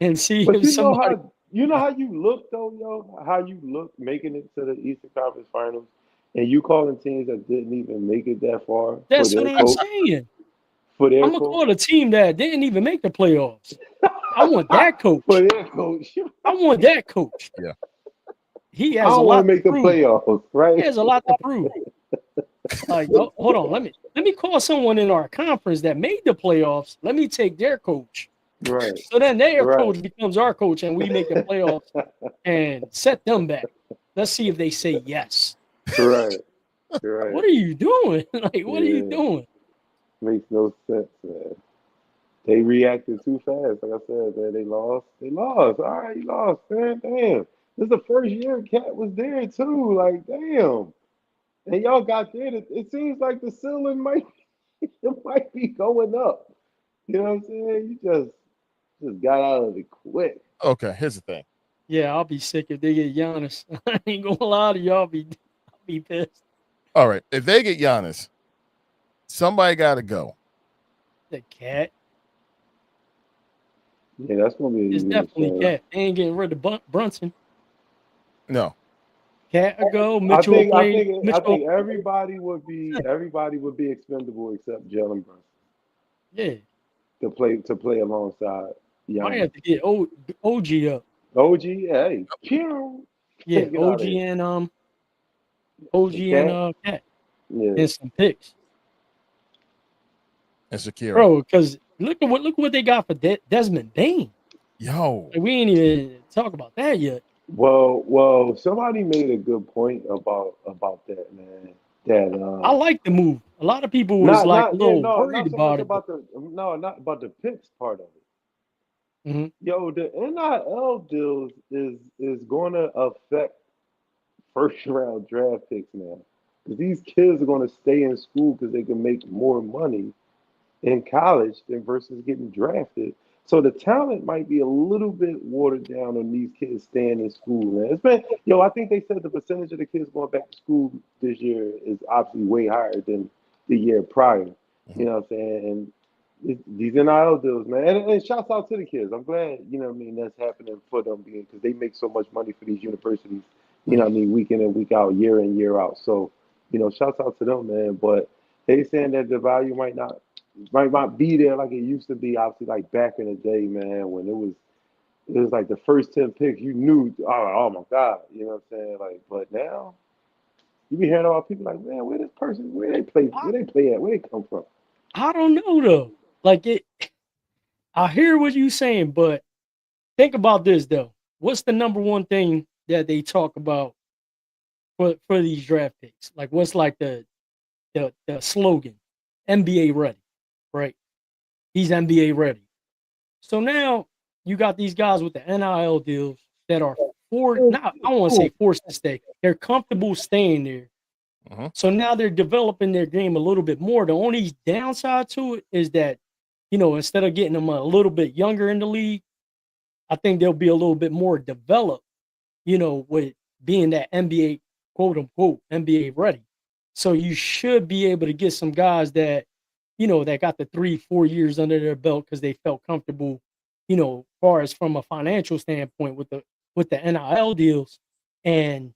and see But if somebody. you know how you look though, yo, how you look making it to the Eastern Conference Finals, and you calling teams that didn't even make it that far for That's what their I'm coach, saying. for their I'm gonna coach, call a team that didn't even make the playoffs. I want that for coach. their coach. I want that coach. Yeah. He I has a don't want lot to to make the prove. playoffs, He right? has a lot to prove. Like, hold on, let me call someone in our conference that made the playoffs. Let me take their coach. Right, So then their right, coach becomes our coach, and we make the playoffs and set them back. Let's see if they say yes. right, right. What are you doing? Like, what are you Yeah, doing? makes no sense, man. They reacted too fast. Like I said, man, they lost. They lost. All right, you lost, man. Damn. This is the first year Cat was there too. Like, damn. And y'all got there. It seems like the ceiling might it might be going up. You know what I'm saying? You just got out of it quick. Okay, here's the thing. Yeah, I'll be sick if they get Giannis. I ain't gonna lie to y'all. I'll be pissed. All right, if they get Giannis, somebody got to go. The Cat Yeah, that's gonna be an is evening definitely standard. Cat. They ain't getting rid of Brunson. No, Cat will go. I Mitchell will think I play. think I Mitchell. think everybody would be expendable except Jalen Brunson Yeah, to play alongside might Giannis. have to get OG up. OG, hey, pew, Yeah, get out of OG here. and OG and Cat, Cat yeah. and some picks, and Shakira. bro. Because look what they got for Desmond Bain. Yo, Like, we ain't even talk about that yet. Well, somebody made a good point about that, man. That I like the move. A lot of people was not like a not yeah little no worried not so much about it, but about the no not about the picks part of it. mhm. Yo, the NIL deals is going to affect first round draft picks now, because these kids are going to stay in school because they can make more money in college than versus getting drafted. So the talent might be a little bit watered down on these kids staying in school, man. It's been, I think they said the percentage of the kids going back to school this year is obviously way higher than the year prior. You Mhm. know what I'm saying? And these NIL deals, man. And shouts out to the kids. I'm glad, what I mean, that's happening for them because they make so much money for these universities, what I mean, week in and week out, year in, year out. So, shouts out to them, man. But they saying that the value might not be there like it used to be, obviously, like back in the day, man, when it was like the first 10 picks, you knew, oh my God, you know what I'm saying? Like, but now you be hearing about people like, man, I, where they play at, where they come from. I don't know though. Like it, I hear what you saying, but think about this though. What's the number one thing that they talk about for these draft picks? Like, what's like the slogan? NBA ready, right? He's NBA ready. So now you got these guys with the NIL deals that are not, I don't want to say forced to stay. They're comfortable staying there. So now they're developing their game a little bit more. The only downside to it is that, instead of getting them a little bit younger in the league, I think they'll be a little bit more developed, with being that NBA, quote unquote, NBA ready. So you should be able to get some guys that, that got the 3-4 years under their belt because they felt comfortable, far as from a financial standpoint with the NIL deals. And,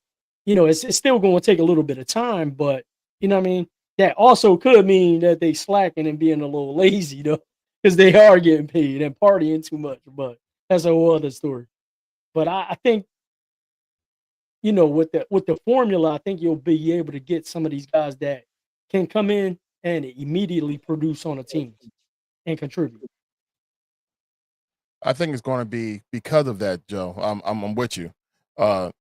it's still going to take a little bit of time, but you know what I mean? That also could mean that they slacking and being a little lazy, though, because they are getting paid and partying too much. But that's a whole other story. But I think, with the formula, I think you'll be able to get some of these guys that can come in and immediately produce on a team and contribute. I think it's going to be because of that, Joe. I'm with you.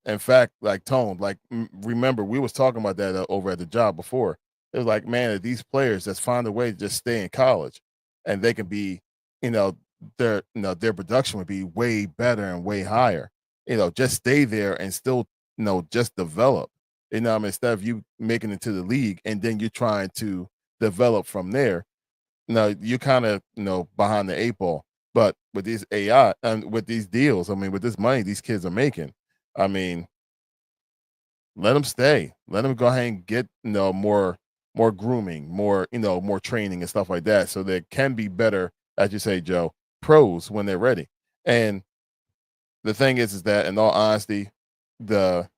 In fact, like Tone, like remember we was talking about that over at the job before. It was like, man, these players just find a way to just stay in college, and they can be, you know, their production would be way better and way higher. Just stay there and still, just develop. Instead of you making it to the league and then you're trying to develop from there. No, you're kind of behind the 8 ball. But with these AI and with these deals, I mean, with this money these kids are making, I mean, let them stay. Let them go ahead and get more grooming, more training and stuff like that, so they can be better, as you say, Joe, pros when they're ready. And the thing is that in all honesty, the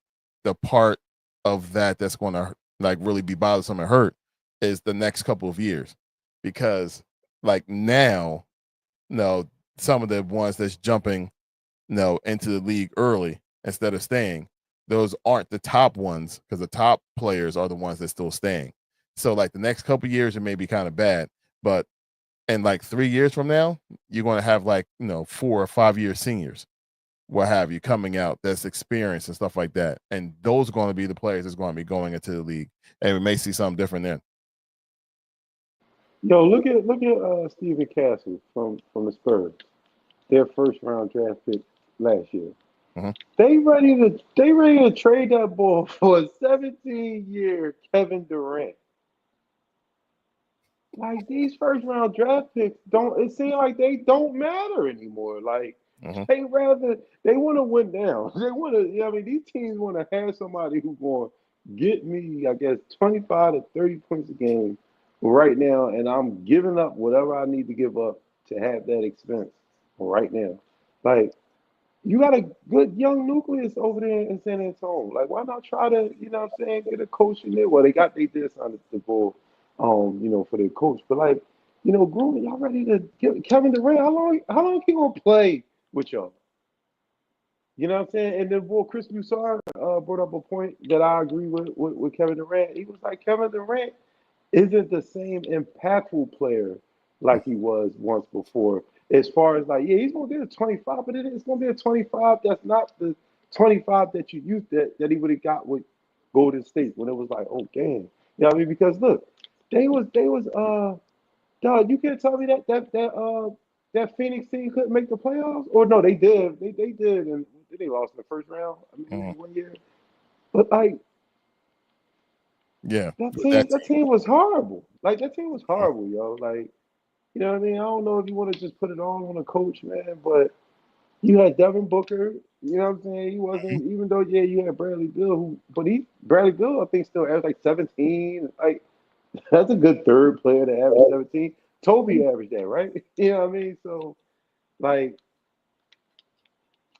part of that that's going to like really be bothersome and hurt is the next couple of years, because like now, some of the ones that's jumping, into the league early instead of staying, those aren't the top ones because the top players are the ones that's still staying. So like the next couple of years, it may be kind of bad, but in like 3 years from now, you're going to have like 4 or 5 year seniors, what have you, coming out that's experienced and stuff like that, and those are going to be the players that's going to be going into the league, and we may see something different then. Yo, look at Stephen Castle from the Spurs, their first round draft pick last year. Mhm. They ready to trade that ball for a 17-year Kevin Durant. Like these first round draft picks don't. It seems like they don't matter anymore. Like Mhm. they want to win down. They want to. I mean, these teams want to have somebody who's going to get me, I guess, 25 to 30 points a game right now, and I'm giving up whatever I need to give up to have that expense right now. Like you got a good young nucleus over there in San Antonio. Like, why not try to, what I'm saying, get a coach in there? Well, they did sign the ball, for their coach. But like, Gruden, y'all ready to get Kevin Durant? How long he gonna play with y'all? You know what I'm saying? And then, boy, Chris Musar brought up a point that I agree with Kevin Durant. He was like, Kevin Durant isn't the same impactful player like he was once before. As far as like, yeah, he's gonna get a 25, but it's gonna be a 25 that's not the 25 that you used that he would have got with Golden State when it was like, oh damn. You know what I mean? Because look, they was dog, you can't tell me that Phoenix team couldn't make the playoffs? Or no, they did. They did, and they lost in the first round, I mean, maybe Mhm. 1 year. But like Yeah, that with that team, that team. team was horrible. Like that team was Mhm. horrible, yo. Like, you know what I mean? I don't know if you want to just put it all on a coach, man, but you had Devin Booker, you know what I'm saying? He wasn't, even though, yeah, you had Bradley Beal, Bradley Beal, I think, still averaged like 17. Like, that's a good third player to average 17. Toby averaged that, right? You know what I mean? So, like,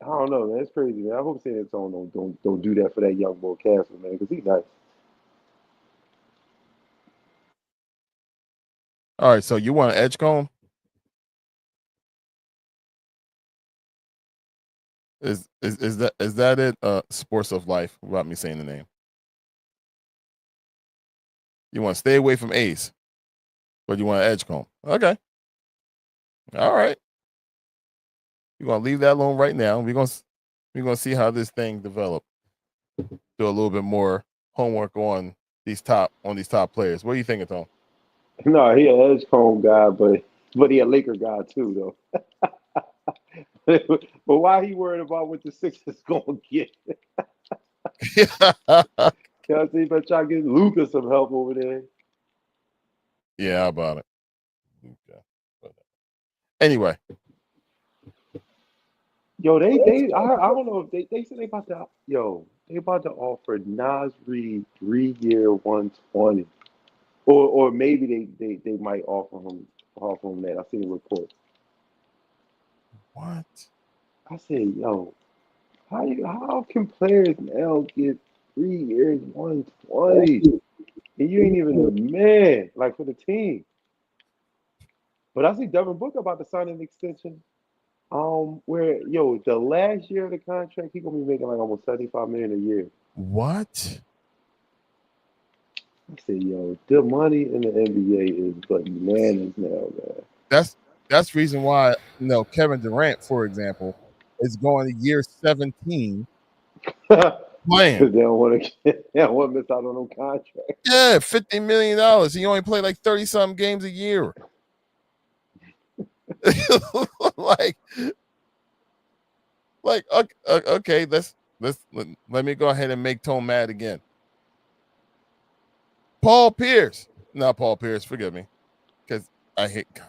I don't know, man. It's crazy, man. I hope San Antonio don't do that for that young boy Castle, man, because he's nice. All right, so you want an Edgecombe? Is that it? Sports of Life, without me saying the name. You want to stay away from Ace, but you want an Edgecombe. Okay, all right. You're gonna leave that alone right now. We're gonna see how this thing develops. Do a little bit more homework on these top players. What are you thinking, Tom? No, he an Edgecombe guy, but he a Laker guy too, though. But why he worried about what the Sixers gonna get? Cause he better try to get Luka some help over there. Yeah, how about it? Okay. Anyway, Yo, I don't know if they said they about to offer Nas Reed 3 year 120, or maybe they might offer him that. I seen a report. what? I said, yo, how can players now get 3 years 120 and you ain't even the man like for the team? But I see Devin Booker about to sign an extension. Where the last year of the contract, he gonna be making like almost 75 million a year. What? I said, yo, the money in the NBA is but bananas now, man. That's the reason why Kevin Durant, for example, is going to year 17 playing. Because they don't want to miss out on no contract. Yeah, $50 million. He only played like 30-something games a year. like okay, let me go ahead and make Tone mad again. Paul Pierce. Not Paul Pierce, forgive me. Because I hate him.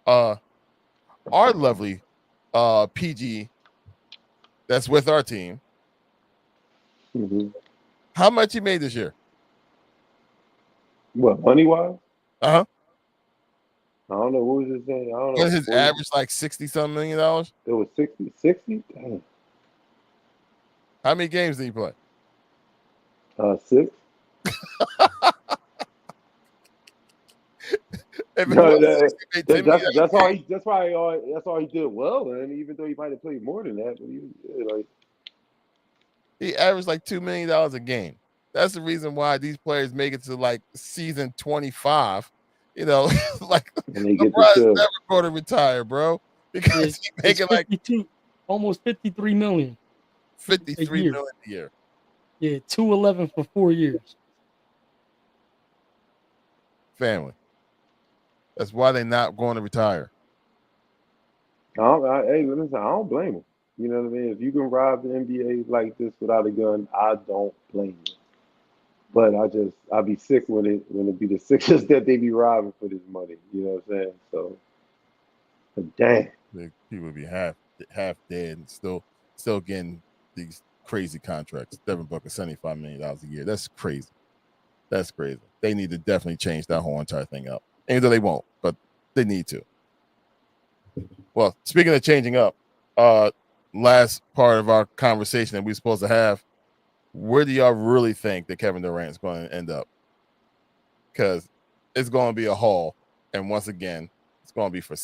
Our lovely PG that's with our team. Mm-hmm. How much he made this year? What, money wise? Uh-huh. I don't know. What was his name? I don't know. What is his average, like $60-some million? It was 60? 60? Damn. How many games did he play? 6. If it No, was 60, he made $10 million. that's why he did well, and even though he might have played more than that, but he averaged like $2 million a game. That's the reason why these players make it to like season 25. Like and they get LeBron's the never going to retire, bro, because he's making like almost 53 million. 53 million a year. Yeah, 211 for 4 years. Family. That's why they're not going to retire. Hey, listen, I don't blame him. You know what I mean? If you can rob the NBA like this without a gun, I don't blame you. But I'd be sick when it be the Sixers that they be robbing for this money. You know what I'm saying? So, but damn. People would be half dead and still getting these crazy contracts. Devin Booker, $75 million a year. That's crazy. That's crazy. They need to definitely change that whole entire thing up. Even though they won't, but they need to. Well, speaking of changing up, last part of our conversation that we're supposed to have, where do y'all really think that Kevin Durant is going to end up? Because it's going to be a haul, and once again, it's going to be for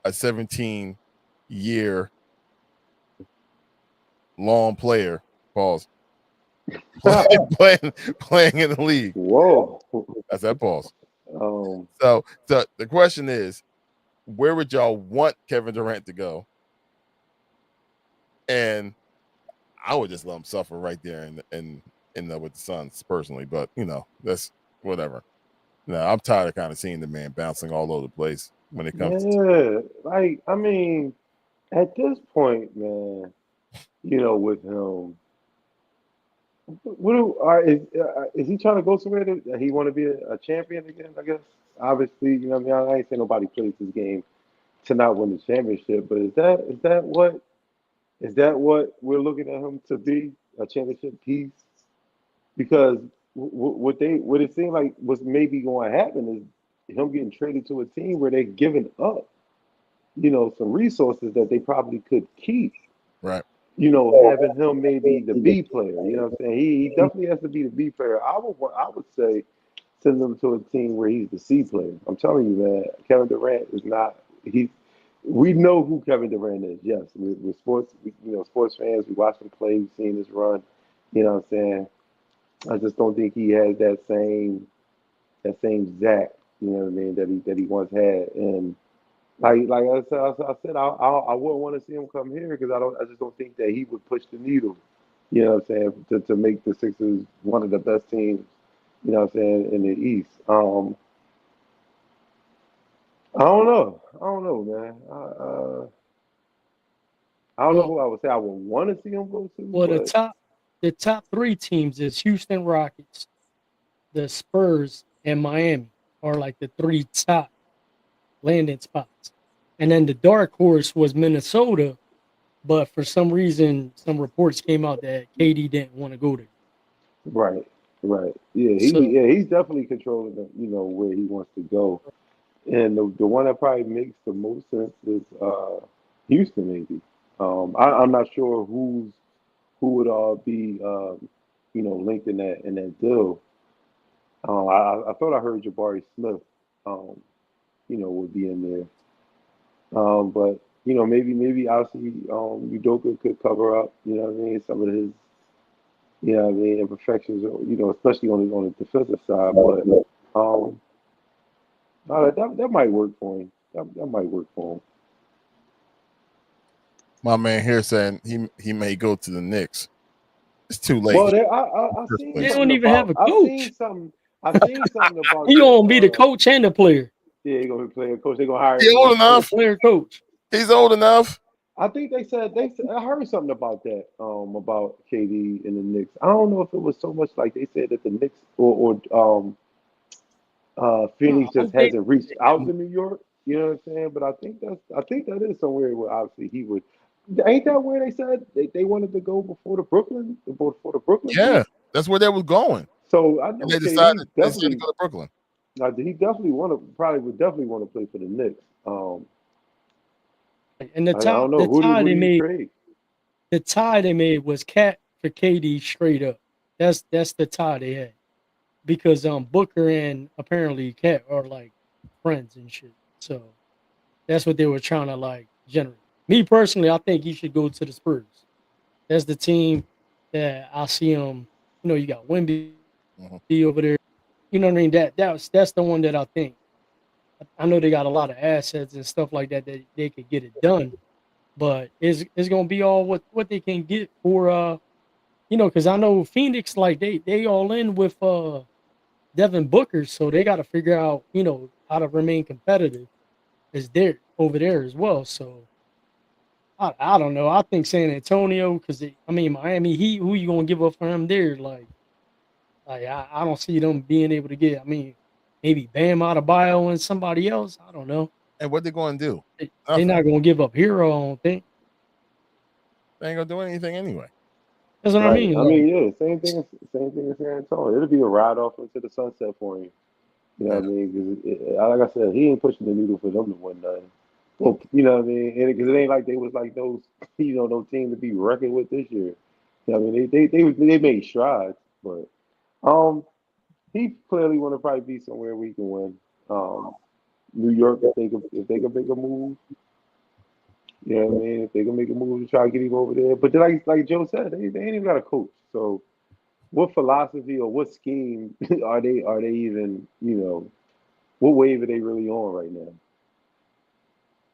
a 17-year long player. Pause. Playing in the league. Whoa. That's that pause. Um, So the question is, where would y'all want Kevin Durant to go? And I would just let him suffer right there and with the Suns personally, but that's whatever. No, I'm tired of kind of seeing the man bouncing all over the place when it comes yeah, like I mean, at this point, man, with him, is he trying to go somewhere that he want to be a champion again? I guess obviously, you know what I mean. I ain't saying nobody plays this game to not win the championship, but is that what we're looking at him to be, a championship piece? Because what it seemed like was maybe going to happen is him getting traded to a team where they're giving up, some resources that they probably could keep. right. Having him maybe the B player. You know what I'm saying? He definitely has to be the B player. I would say send him to a team where he's the C player. I'm telling you, man, Kevin Durant is not. We know who Kevin Durant is. Yes, we're sports. Sports fans. We watch him play. We've seen his run. You know what I'm saying? I just don't think he has that same Zach. You know what I mean? That he once had. And like I said, I wouldn't want to see him come here because I just don't think that he would push the needle. You know what I'm saying? To make the Sixers one of the best teams, you know what I'm saying, in the East. I don't know. I don't know, man. I don't know Well, who I would say I would want to see him go to, well, but the top three teams is Houston Rockets, the Spurs, and Miami are like the three top landing spots. And then the dark horse was Minnesota, but for some reason, some reports came out that KD didn't want to go there. right, right. Yeah, So he's definitely controlling where he wants to go. And the one that probably makes the most sense is Houston, maybe. I'm not sure who would all be linked in that deal. I thought I heard Jabari Smith, um, would be in there. But maybe obviously Udoka could cover up, what I mean, some of his, what I mean, imperfections, especially on the defensive side. But um, that might work for him. That might work for him. My man here saying he may go to the Knicks. It's too late. Well, I First seen they place. don't something even have about a I coach. seen something I seen something about He this. gonna be the coach and the player, Yeah, he gonna be playing coach. They gonna hire He him old as coach. enough. player coach. He's old enough. I think I heard something about that, about KD and the Knicks. I don't know if it was so much like they said that the Knicks or No, Phoenix I just think hasn't reached out to New York. You know what I'm saying? But I think that is somewhere where obviously he would. Ain't that where they said they wanted to go before the Brooklyn Yeah, pick? that's where they was going, So I and know they KD decided to definitely. go to Brooklyn. He definitely would definitely want to play for the Knicks. and I don't know who do you trade? the tie they made was Cat for KD straight up. That's the tie they had because Booker and apparently Cat are like friends and shit. So that's what they were trying to like generate. Me personally, I think he should go to the Spurs. That's the team that I see him. You got Wemby Mhm. over there. You know what I mean? That's the one that I think. I know they got a lot of assets and stuff like that that they could get it done, but it's gonna be all what they can get for because I know Phoenix like they all in with Devin Booker, so they got to figure out how to remain competitive as there over there as well. So I don't know. I think San Antonio because I mean Miami Heat. Who you gonna give up for him there? Like I don't see them being able to get. I mean maybe Bam Adebayo and somebody else. I don't know. And what they going to do? They're Nothing. not gonna give up Hero. I don't think. They ain't gonna do anything anyway. That's what I Right. mean. I Like mean, yeah, same thing as San Antonio. It'll be a ride off into the sunset for him. You know Yeah. what I mean? Because like I said, he ain't pushing the needle for them to win nothing. Well, you know what I mean? Because it ain't like they was like those, those teams to be reckoned with this year. You know what I mean? They made strides, but um, he clearly want to probably be somewhere we can win. New York, if they can make a move, you know what I mean? If they can make a move to try to get him over there, but then like Joe said, they ain't even got a coach. So what philosophy or what scheme are they even what wave are they really on right now?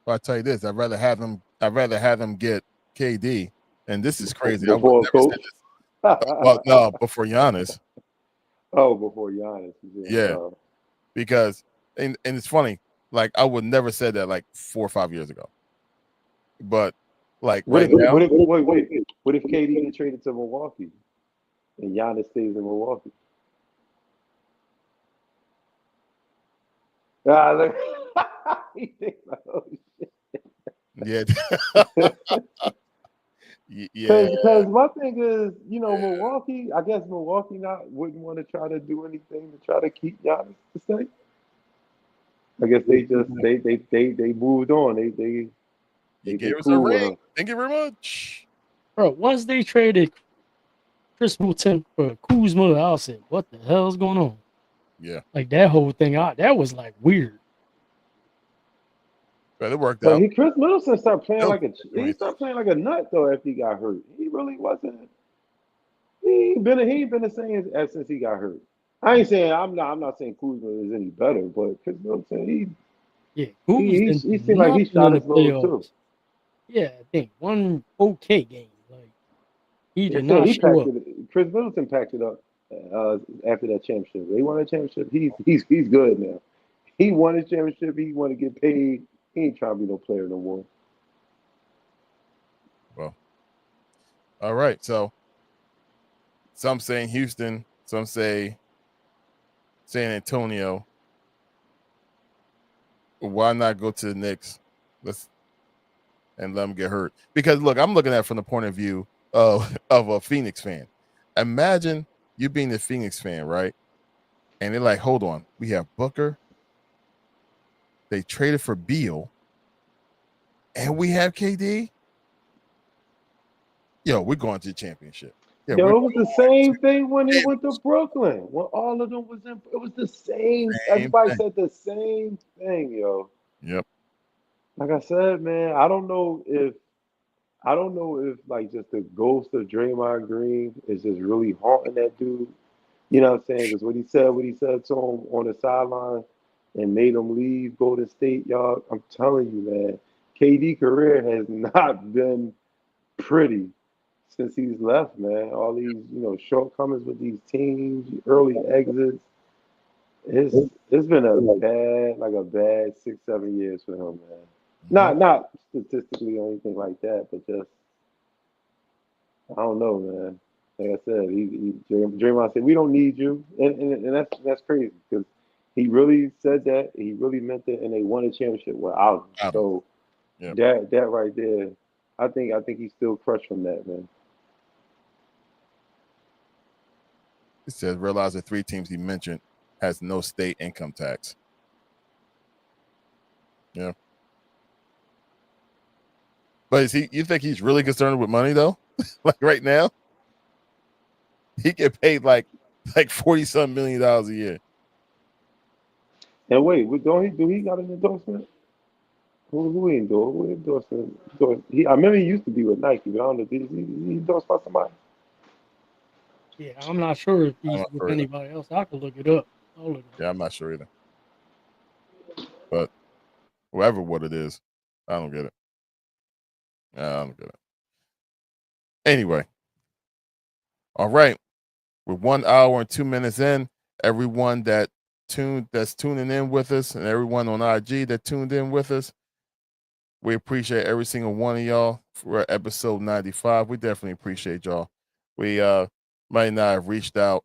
But I tell you this, I'd rather have them get KD, and this is crazy. I would Before a never say coach? this. Well, no, before Giannis. Oh, before Giannis. Yeah, because and it's funny. Like I would never said that like 4 or 5 years ago, but like What right if now, wait? What if KD get traded to Milwaukee and Giannis stays in Milwaukee? Ah, look. He thinks like, oh, yeah, yeah, Because my thing is, Milwaukee. I guess Milwaukee not wouldn't want to try to do anything to try to keep Giannis to stay. I guess they just they moved on. you They gave us a cool with ring. him. Thank you very much. bro, once they traded Chris Middleton for Kuzma, I said, "What the hell's going on?" Yeah, Like that whole thing, that was like weird. but it worked But out. Chris Middleton started playing Still like can't do he anything. started playing like a nut though after he got hurt. He really wasn't. He ain't been the same since he got hurt. I ain't saying I'm not saying Kuzma is any better, but Chris Middleton Yeah, Kuz didn't he do seemed like he nothing shot in the his load too. playoffs. Yeah, I think one okay game. Like He They did said not he show packed up. it. Chris Middleton packed it up after that championship. They won that championship. He's good now. He won his championship. He want to get paid. He ain't trying to be no player no more. Well, all right. So some saying Houston, some say San Antonio. Why not go to the Knicks? And let them get hurt. Because look, I'm looking at it from the point of view of a Phoenix fan. Imagine you being a Phoenix fan, right? And they're like, hold on, we have Booker. They traded for Beal, and we have KD. Yo, we're going to the championship. Yeah, we're Yo, it was going the same thing when he went to Brooklyn. When all of them was in, it was the same. to the same Everybody thing. said the same thing, yo. Yep. Like I said, man, I don't know if like just the ghost of Draymond Green is just really haunting that dude. You know what I'm saying? Because what he said to him on the sideline and made him leave Golden State, y'all. I'm telling you, man, KD career has not been pretty since he's left, man. All these, shortcomings with these teams, early exits. It's been a bad 6, 7 years for him, man. Mm-hmm. Not statistically or anything like that, but just I don't know, man. Like I said, Draymond said we don't need you, and that's crazy because he really said that, he really meant it, and they won a championship without him. Got him. So Yep. that right there, I think he's still crushed from that, man. It says realize the 3 teams he mentioned has no state income tax. Yeah. But you think he's really concerned with money though? Like right now? He get paid like 40-some million dollars a year. And wait, do he got an endorsement? Who he endorsed? Who endorsed? I remember he used to be with Nike, but I don't know. Did he endorsed by somebody? Yeah, I'm not sure if I'm he's not with sure either. anybody else. I could look it up. I'll look it up. Yeah, I'm not sure either. But whoever what it is, I don't get it. I don't get it. Anyway, all right. We're 1 hour and 2 minutes in. Everyone that's tuning in with us, and everyone on IG that tuned in with us, we appreciate every single one of y'all for episode 95. We definitely appreciate y'all. We might not have reached out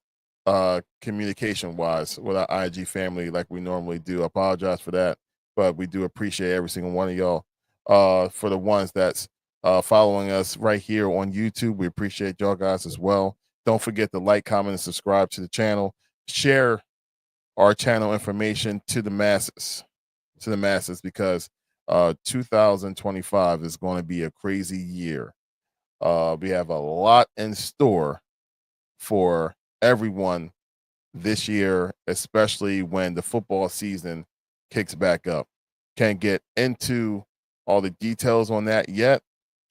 communication wise with our IG family like we normally do. I apologize for that, but we do appreciate every single one of y'all. For the ones that's following us right here on YouTube, we appreciate y'all guys as well. Don't forget to like, comment, and subscribe to the channel. Share our channel information to the masses, because 2025 is going to be a crazy year. We have a lot in store for everyone this year, especially when the football season kicks back up. Can't get into all the details on that yet.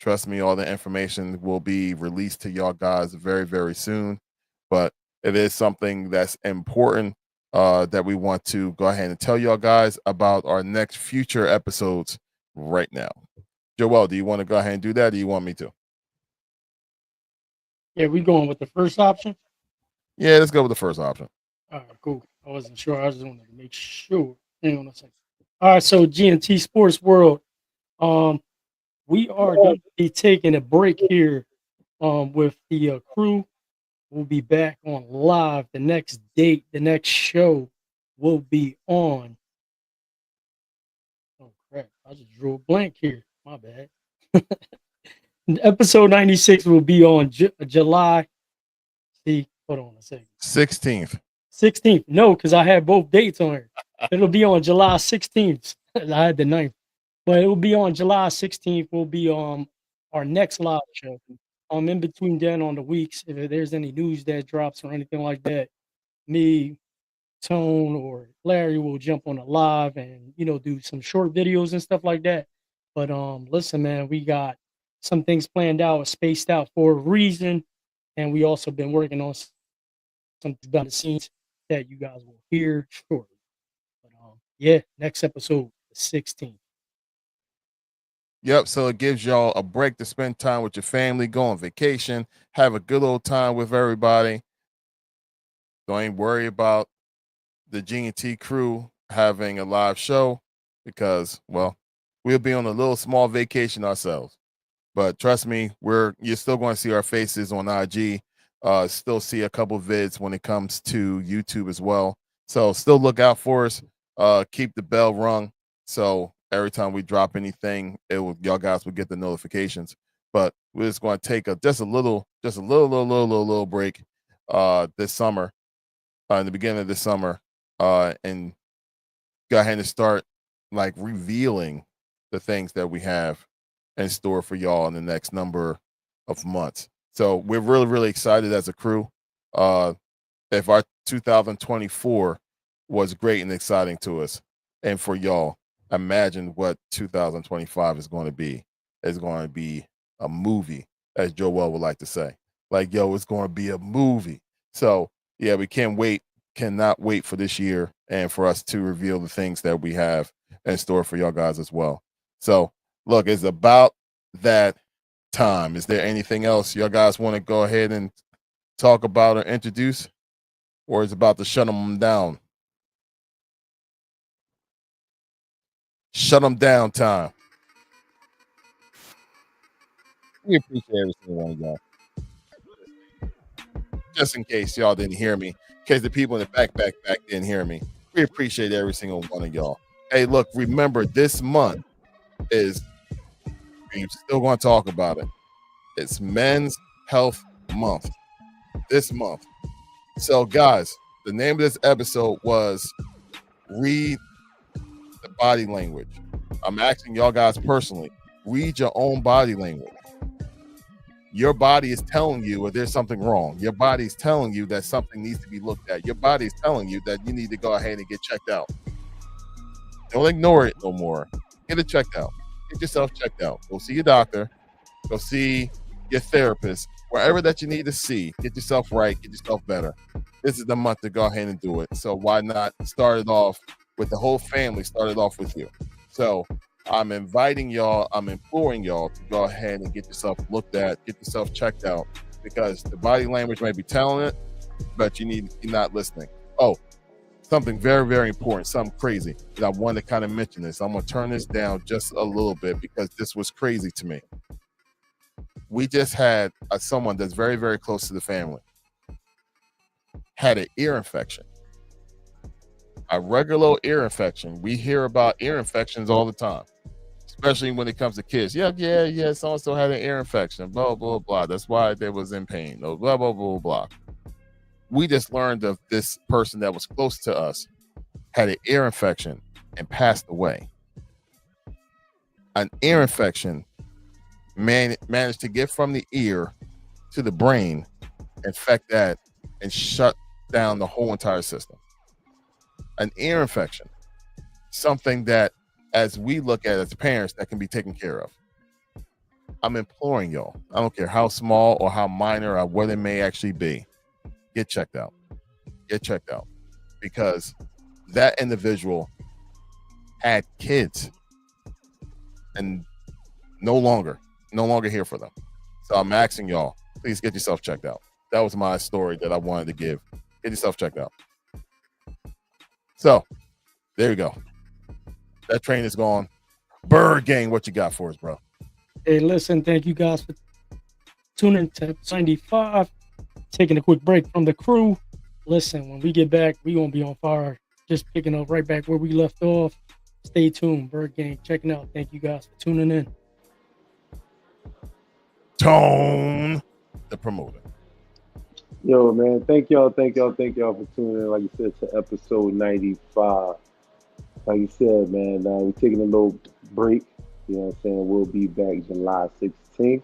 Trust me, all the information will be released to y'all guys very, very soon. But it is something that's important that we want to go ahead and tell y'all guys about our next future episodes right now. Joel, do you want to go ahead and do that? Or do you want me to? Yeah, we going with the first option. Yeah, let's go with the first option. All right, cool. I wasn't sure. I just wanted to make sure. Hang on a second. All right, so GNT Sports World. We are going to be taking a break here with the crew. We'll be back on live. The next date, the next show will be on. Oh, crap. I just drew a blank here. My bad. Episode 96 will be on July. See, hold on a second. 16th. 16th. No, because I had both dates on here. It'll be on July 16th. I had the 9th. But it will be on July 16th. Will be our next live show. In between then on the weeks, if there's any news that drops or anything like that, me, Tone, or Larry will jump on a live and do some short videos and stuff like that. But listen, man, we got some things planned out, spaced out for a reason, and we also been working on some behind the scenes that you guys will hear shortly. But yeah, next episode, the 16th. Yep. So it gives y'all a break to spend time with your family, go on vacation, have a good old time with everybody. Don't even worry about the GNT crew having a live show because, well, we'll be on a little small vacation ourselves. But trust me, you're still going to see our faces on IG. Still see a couple vids when it comes to YouTube as well. So still look out for us. Keep the bell rung. So every time we drop anything, y'all guys will get the notifications. But we're just going to take just a little break this summer, in the beginning of this summer, and go ahead and start like revealing the things that we have in store for y'all in the next number of months. So we're really, really excited as a crew. If our 2024 was great and exciting to us, and for y'all, imagine what 2025 is going to be. It's going to be a movie, as Joel would like to say. Like, yo, it's going to be a movie. So yeah, we cannot wait for this year and for us to reveal the things that we have in store for y'all guys as well. So look, it's about that time. Is there anything else y'all guys want to go ahead and talk about or introduce, or is it about to shut them down? Shut them down time. We appreciate every single one of y'all. Just in case y'all didn't hear me, in case the people in the back didn't hear me, we appreciate every single one of y'all. Hey, look, remember this month is, we're still going to talk about it. It's Men's Health Month this month. So, guys, the name of this episode was Read the Body Language. I'm asking y'all guys personally, read your own body language. Your body is telling you if there's something wrong. Your body is telling you that something needs to be looked at. Your body is telling you that you need to go ahead and get checked out. Don't ignore it no more. Get it checked out. Get yourself checked out. Go see your doctor. Go see your therapist. Wherever that you need to see. Get yourself right. Get yourself better. This is the month to go ahead and do it. So why not start it off with the whole family? Start it off with you. So I'm inviting y'all, I'm imploring y'all to go ahead and get yourself looked at, get yourself checked out, because the body language may be telling it, but you're not listening. Oh, something very, very important, something crazy that I want to kind of mention this. I'm going to turn this down just a little bit because this was crazy to me. We just had someone that's very, very close to the family had an ear infection. A regular ear infection. We hear about ear infections all the time, especially when it comes to kids. Yeah, so-and-so had an ear infection, blah, blah, blah. That's why they was in pain, blah, blah, blah, blah, blah. We just learned of this person that was close to us had an ear infection and passed away. An ear infection managed to get from the ear to the brain, infect that, and shut down the whole entire system. An ear infection, something that, as we look at as parents, that can be taken care of. I'm imploring y'all, I don't care how small or how minor or what it may actually be, get checked out. Get checked out. Because that individual had kids and no longer here for them. So I'm asking y'all, please get yourself checked out. That was my story that I wanted to give. Get yourself checked out. So there you go. That train is gone. Bird Gang, what you got for us, bro? Hey, listen, thank you guys for tuning to 95. Taking a quick break from the crew. Listen, when we get back, we're going to be on fire. Just picking up right back where we left off. Stay tuned. Bird Gang checking out. Thank you guys for tuning in. Tone, the promoter. Yo, man, thank y'all for tuning in, like you said, to episode 95. Like you said, man, we're taking a little break. You know what I'm saying? We'll be back July 16th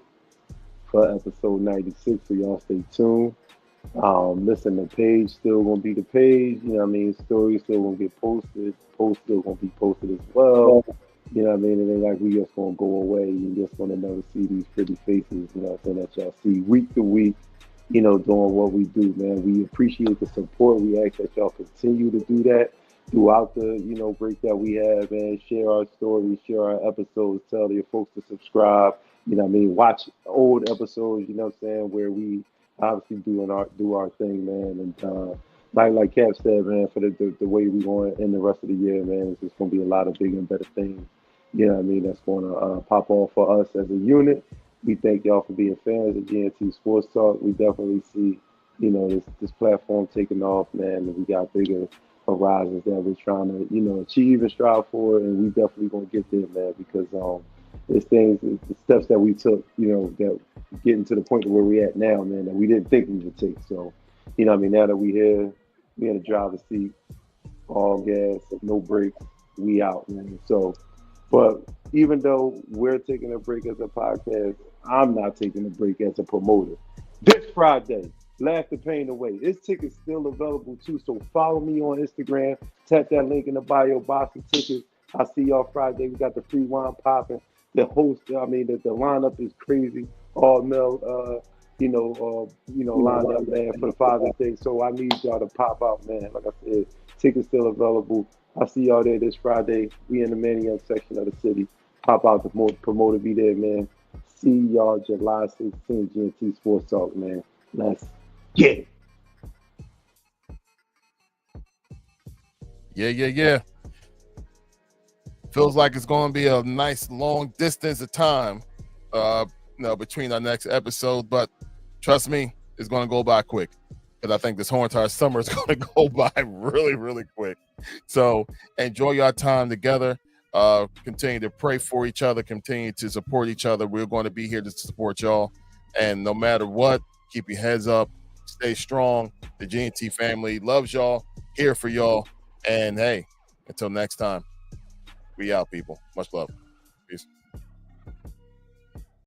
for episode 96, so y'all stay tuned. Listen, the page still gonna be the page, you know what I mean? Stories still gonna get posted, post still gonna be posted as well. You know what I mean? It ain't like we just gonna go away. You just gonna never see these pretty faces, you know what I'm saying, that y'all see week to week, you know, doing what we do, man. We appreciate the support. We ask that y'all continue to do that. throughout the break that we have, and share our stories, share our episodes, tell your folks to subscribe. You know what I mean? Watch old episodes. You know what I'm saying? Where we obviously do our thing, man. And like Cap said, man, for the way we going in the rest of the year, man, it's just gonna be a lot of bigger and better things. You know what I mean? That's gonna pop off for us as a unit. We thank y'all for being fans of GNT Sports Talk. We definitely see, this platform taking off, man, and we got bigger horizons that we're trying to, achieve and strive for, and we definitely gonna get there, man, because it's the steps that we took, that getting to the point where we're at now, man, that we didn't think we would take. So, what I mean, now that we here, we in the driver's seat, all gas, no brakes, we out, man. So, but even though we're taking a break as a podcast, I'm not taking a break as a promoter. This Friday, Laugh the Pain Away. This ticket's still available too, so follow me on Instagram. Tap that link in the bio, buy some tickets. I'll see y'all Friday. We got the free wine popping. The lineup is crazy. All male, lined up, man, for the Father's Day. So I need y'all to pop out, man. Like I said, tickets still available. I'll see y'all there this Friday. We in the Maniac section of the city. Pop out, the promoter be there, man. See y'all July 16th, GNT Sports Talk, man. Let's get it. Yeah. Feels like it's going to be a nice long distance of time, between our next episode. But trust me, it's going to go by quick, because I think this whole entire summer is going to go by really, really quick. So enjoy your time together. Continue to pray for each other. Continue to support each other. We're going to be here to support y'all. And no matter what, keep your heads up. Stay strong. The GNT family loves y'all. Here for y'all. And hey, until next time, we out, people. Much love. Peace.